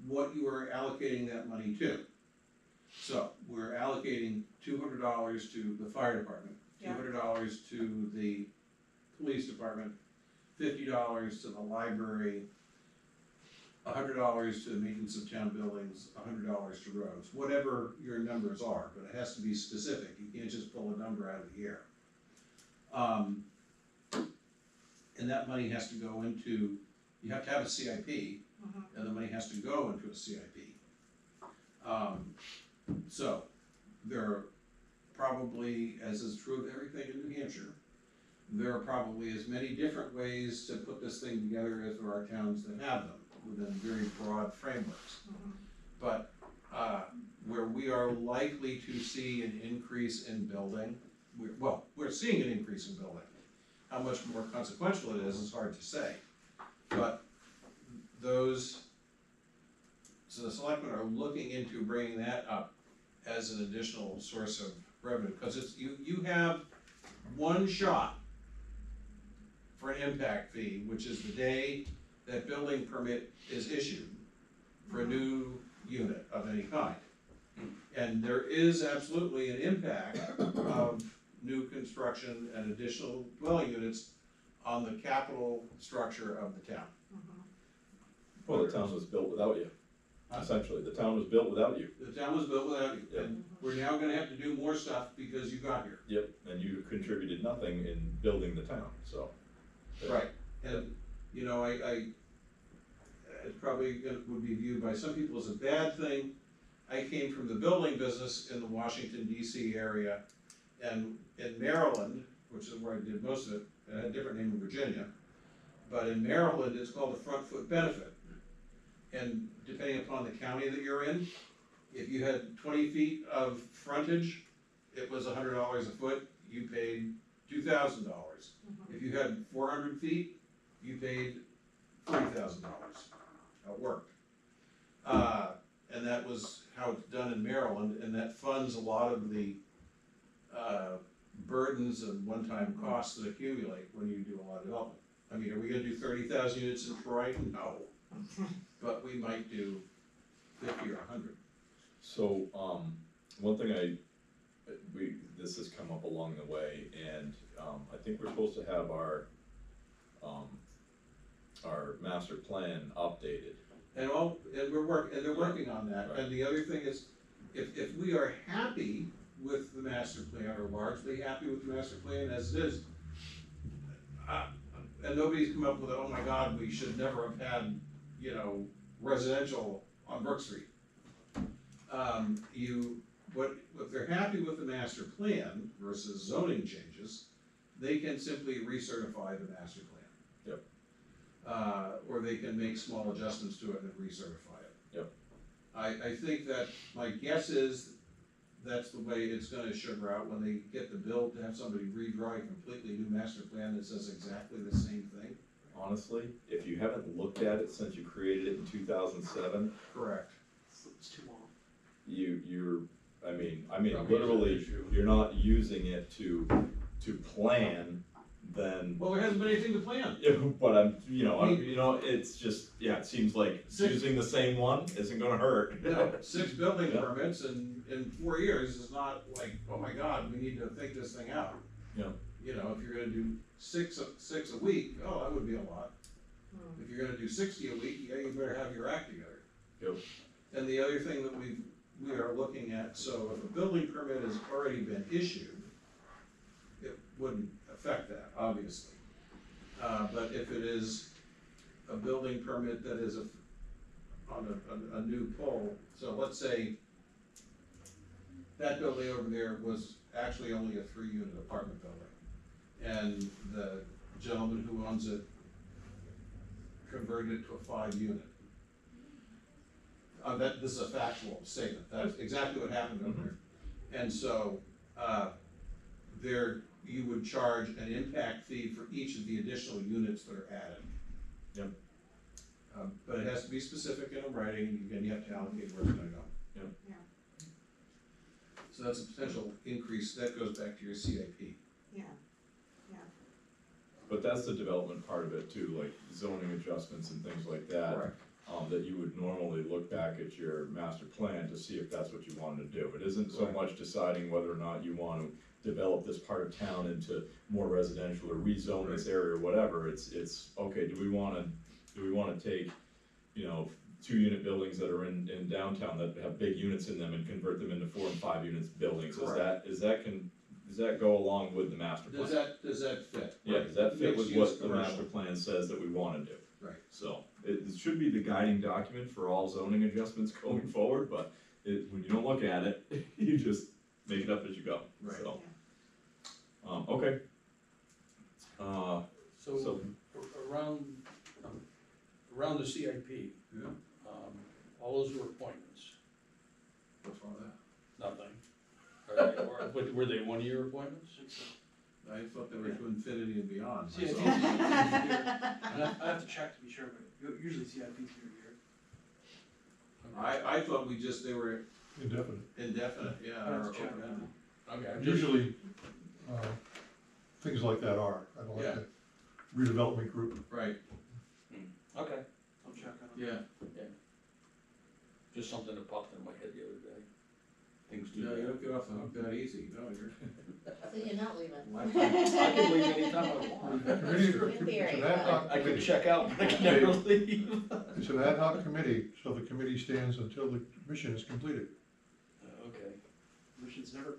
what you are allocating that money to. So, we're allocating $200 to the fire department, Yeah. $200 to the police department, $50 to the library, $100 to the maintenance of town buildings, $100 to roads, whatever your numbers are, but it has to be specific, you can't just pull a number out of the air. And that money has to go into, you have to have a CIP, Mhm. and the money has to go into a CIP. So, there are probably, as is true of everything in New Hampshire, there are probably as many different ways to put this thing together as there are towns that have them, within very broad frameworks. But, where we are likely to see an increase in building, we're seeing an increase in building. How much more consequential it is hard to say. But so the selectmen are looking into bringing that up as an additional source of revenue, because it's, you have one shot for an impact fee, which is the day that building permit is issued for a new unit of any kind. And there is absolutely an impact of new construction and additional dwelling units on the capital structure of the town. Well, the town was built without you, essentially, the town was built without you. The town was built without you, and we're now gonna have to do more stuff because you got here. Yep, and you contributed nothing in building the town, so. Right, and, you know, it probably would be viewed by some people as a bad thing. I came from the building business in the Washington DC area, and in Maryland, which is where I did most of it, it had a different name in Virginia, but in Maryland, it's called a front foot benefit. And depending upon the county that you're in, if you had 20 feet of frontage, it was $100 a foot, you paid $2,000. If you had 400 feet, you paid $40,000. It worked. And that was how it's done in Maryland, and that funds a lot of the burdens and one-time costs that accumulate when you do a lot of development. I mean, are we gonna do 30,000 units in Troy? No. But we might do 50 or 100. So, one thing this has come up along the way, and, I think we're supposed to have our master plan updated. And they're working on that. Right. And the other thing is, if we are happy with the master plan, or largely happy with the master plan as it is, and nobody's come up with, oh my God, we should never have had, you know, residential on Brook Street. If they're happy with the master plan versus zoning changes, they can simply recertify the master plan. Yep. Or they can make small adjustments to it and recertify it. Yep. I think that, my guess is, that's the way it's gonna sugar out when they get the bill to have somebody redraw a completely new master plan that says exactly the same thing. Honestly, if you haven't looked at it since you created it in 2007, Correct. It's too long. I mean, Probably is an literally, issue. you're not using it to plan, then, Well, there hasn't been anything to plan. but it's just, yeah, it seems like using the same one isn't gonna hurt. You know, 6 building Yeah. permits in 4 years is not like, oh my God, we need to think this thing out. Yeah. You know, if you're gonna do six a week, oh, that would be a lot. If you're gonna do 60 a week, yeah, you better have your act together. Yep. And the other thing that we are looking at, so if a building permit has already been issued, it wouldn't affect that, obviously. But if it is a building permit that is on a new pole, so let's say that building over there was actually only a 3-unit apartment building, and the gentleman who owns it converted it to a 5-unit. This is a factual statement, that's exactly what happened over there. And so, you would charge an impact fee for each of the additional units that are added. Yep. But it has to be specific in writing, and you have to allocate where it's gonna go. Yep. Yeah. So that's a potential increase, that goes back to your CIP. Yeah. But that's the development part of it too, like zoning adjustments and things like that. Correct. That you would normally look back at your master plan to see if that's what you wanted to do. It isn't so Right. much deciding whether or not you want to develop this part of town into more residential or rezone this area or whatever. It's, okay, do we wanna take, 2-unit buildings that are in downtown that have big units in them and convert them into 4 and 5 units buildings? Correct. Does that go along with the master plan? Does that fit? Yeah, does that fit with Mixed what use the commercial. master plan says that we wanna do? Right. So, it should be the guiding document for all zoning adjustments going forward, but when you don't look at it, you just make it up as you go, Right. so. Okay. So, So- around the CIP, Yeah, all those were appointments, what's wrong with nothing. Were they one-year appointments? that? I thought they were to infinity and beyond CIP. myself. I have to check to be sure, but usually CIP's year to year. I thought they were Indefinite. indefinite, yeah, I have or to check open-ended. Okay, I'm just, Usually, things like that are, I don't like Yeah. that redevelopment group. Right, okay, I'll check on it. yeah, just something that popped in my head the other day. Things do no, you that. don't get off the hook that easy, no, you're. So you're not leaving. I can leave anytime I want. Committee- In theory, It's an ad hoc I can committee. check out, but I can never leave. It's an ad hoc committee, so the committee stands until the mission is completed. Okay. Mission's never,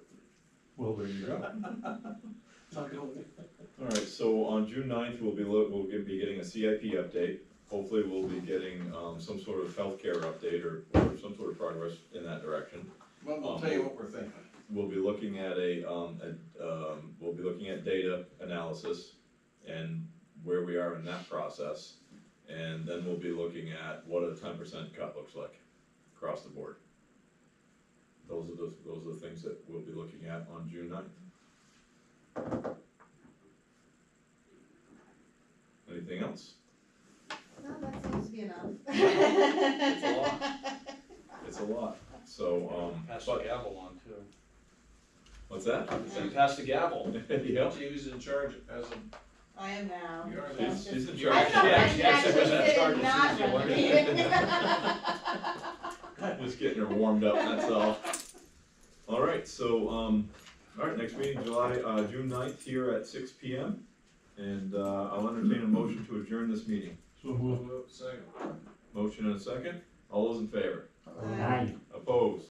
Well, there you go. it's not going. Alright, so on June 9th, we'll be getting a CIP update. Hopefully, we'll be getting, some sort of healthcare update or some sort of progress in that direction. Well, we'll tell you what we're thinking. We'll be looking at we'll be looking at data analysis and where we are in that process. And then we'll be looking at what a 10% cut looks like across the board. Those are the things that we'll be looking at on June 9th. Anything else? No, that seems to be enough. It's a lot. It's a lot, so, Pass the but, gavel on too. what's that? So pass the gavel. Yeah, She was in charge as a, I am now. You are so now. she's in just- charge. I thought Yeah, I she could actually was in sit charge and as not soon as run the you meeting. Just getting her warmed up, that's all. Alright, so, alright, next meeting, June 9th here at 6 P.M. And, I'll entertain a motion to adjourn this meeting. So moved. second. Motion and a second, all those in favor? Aye. Opposed?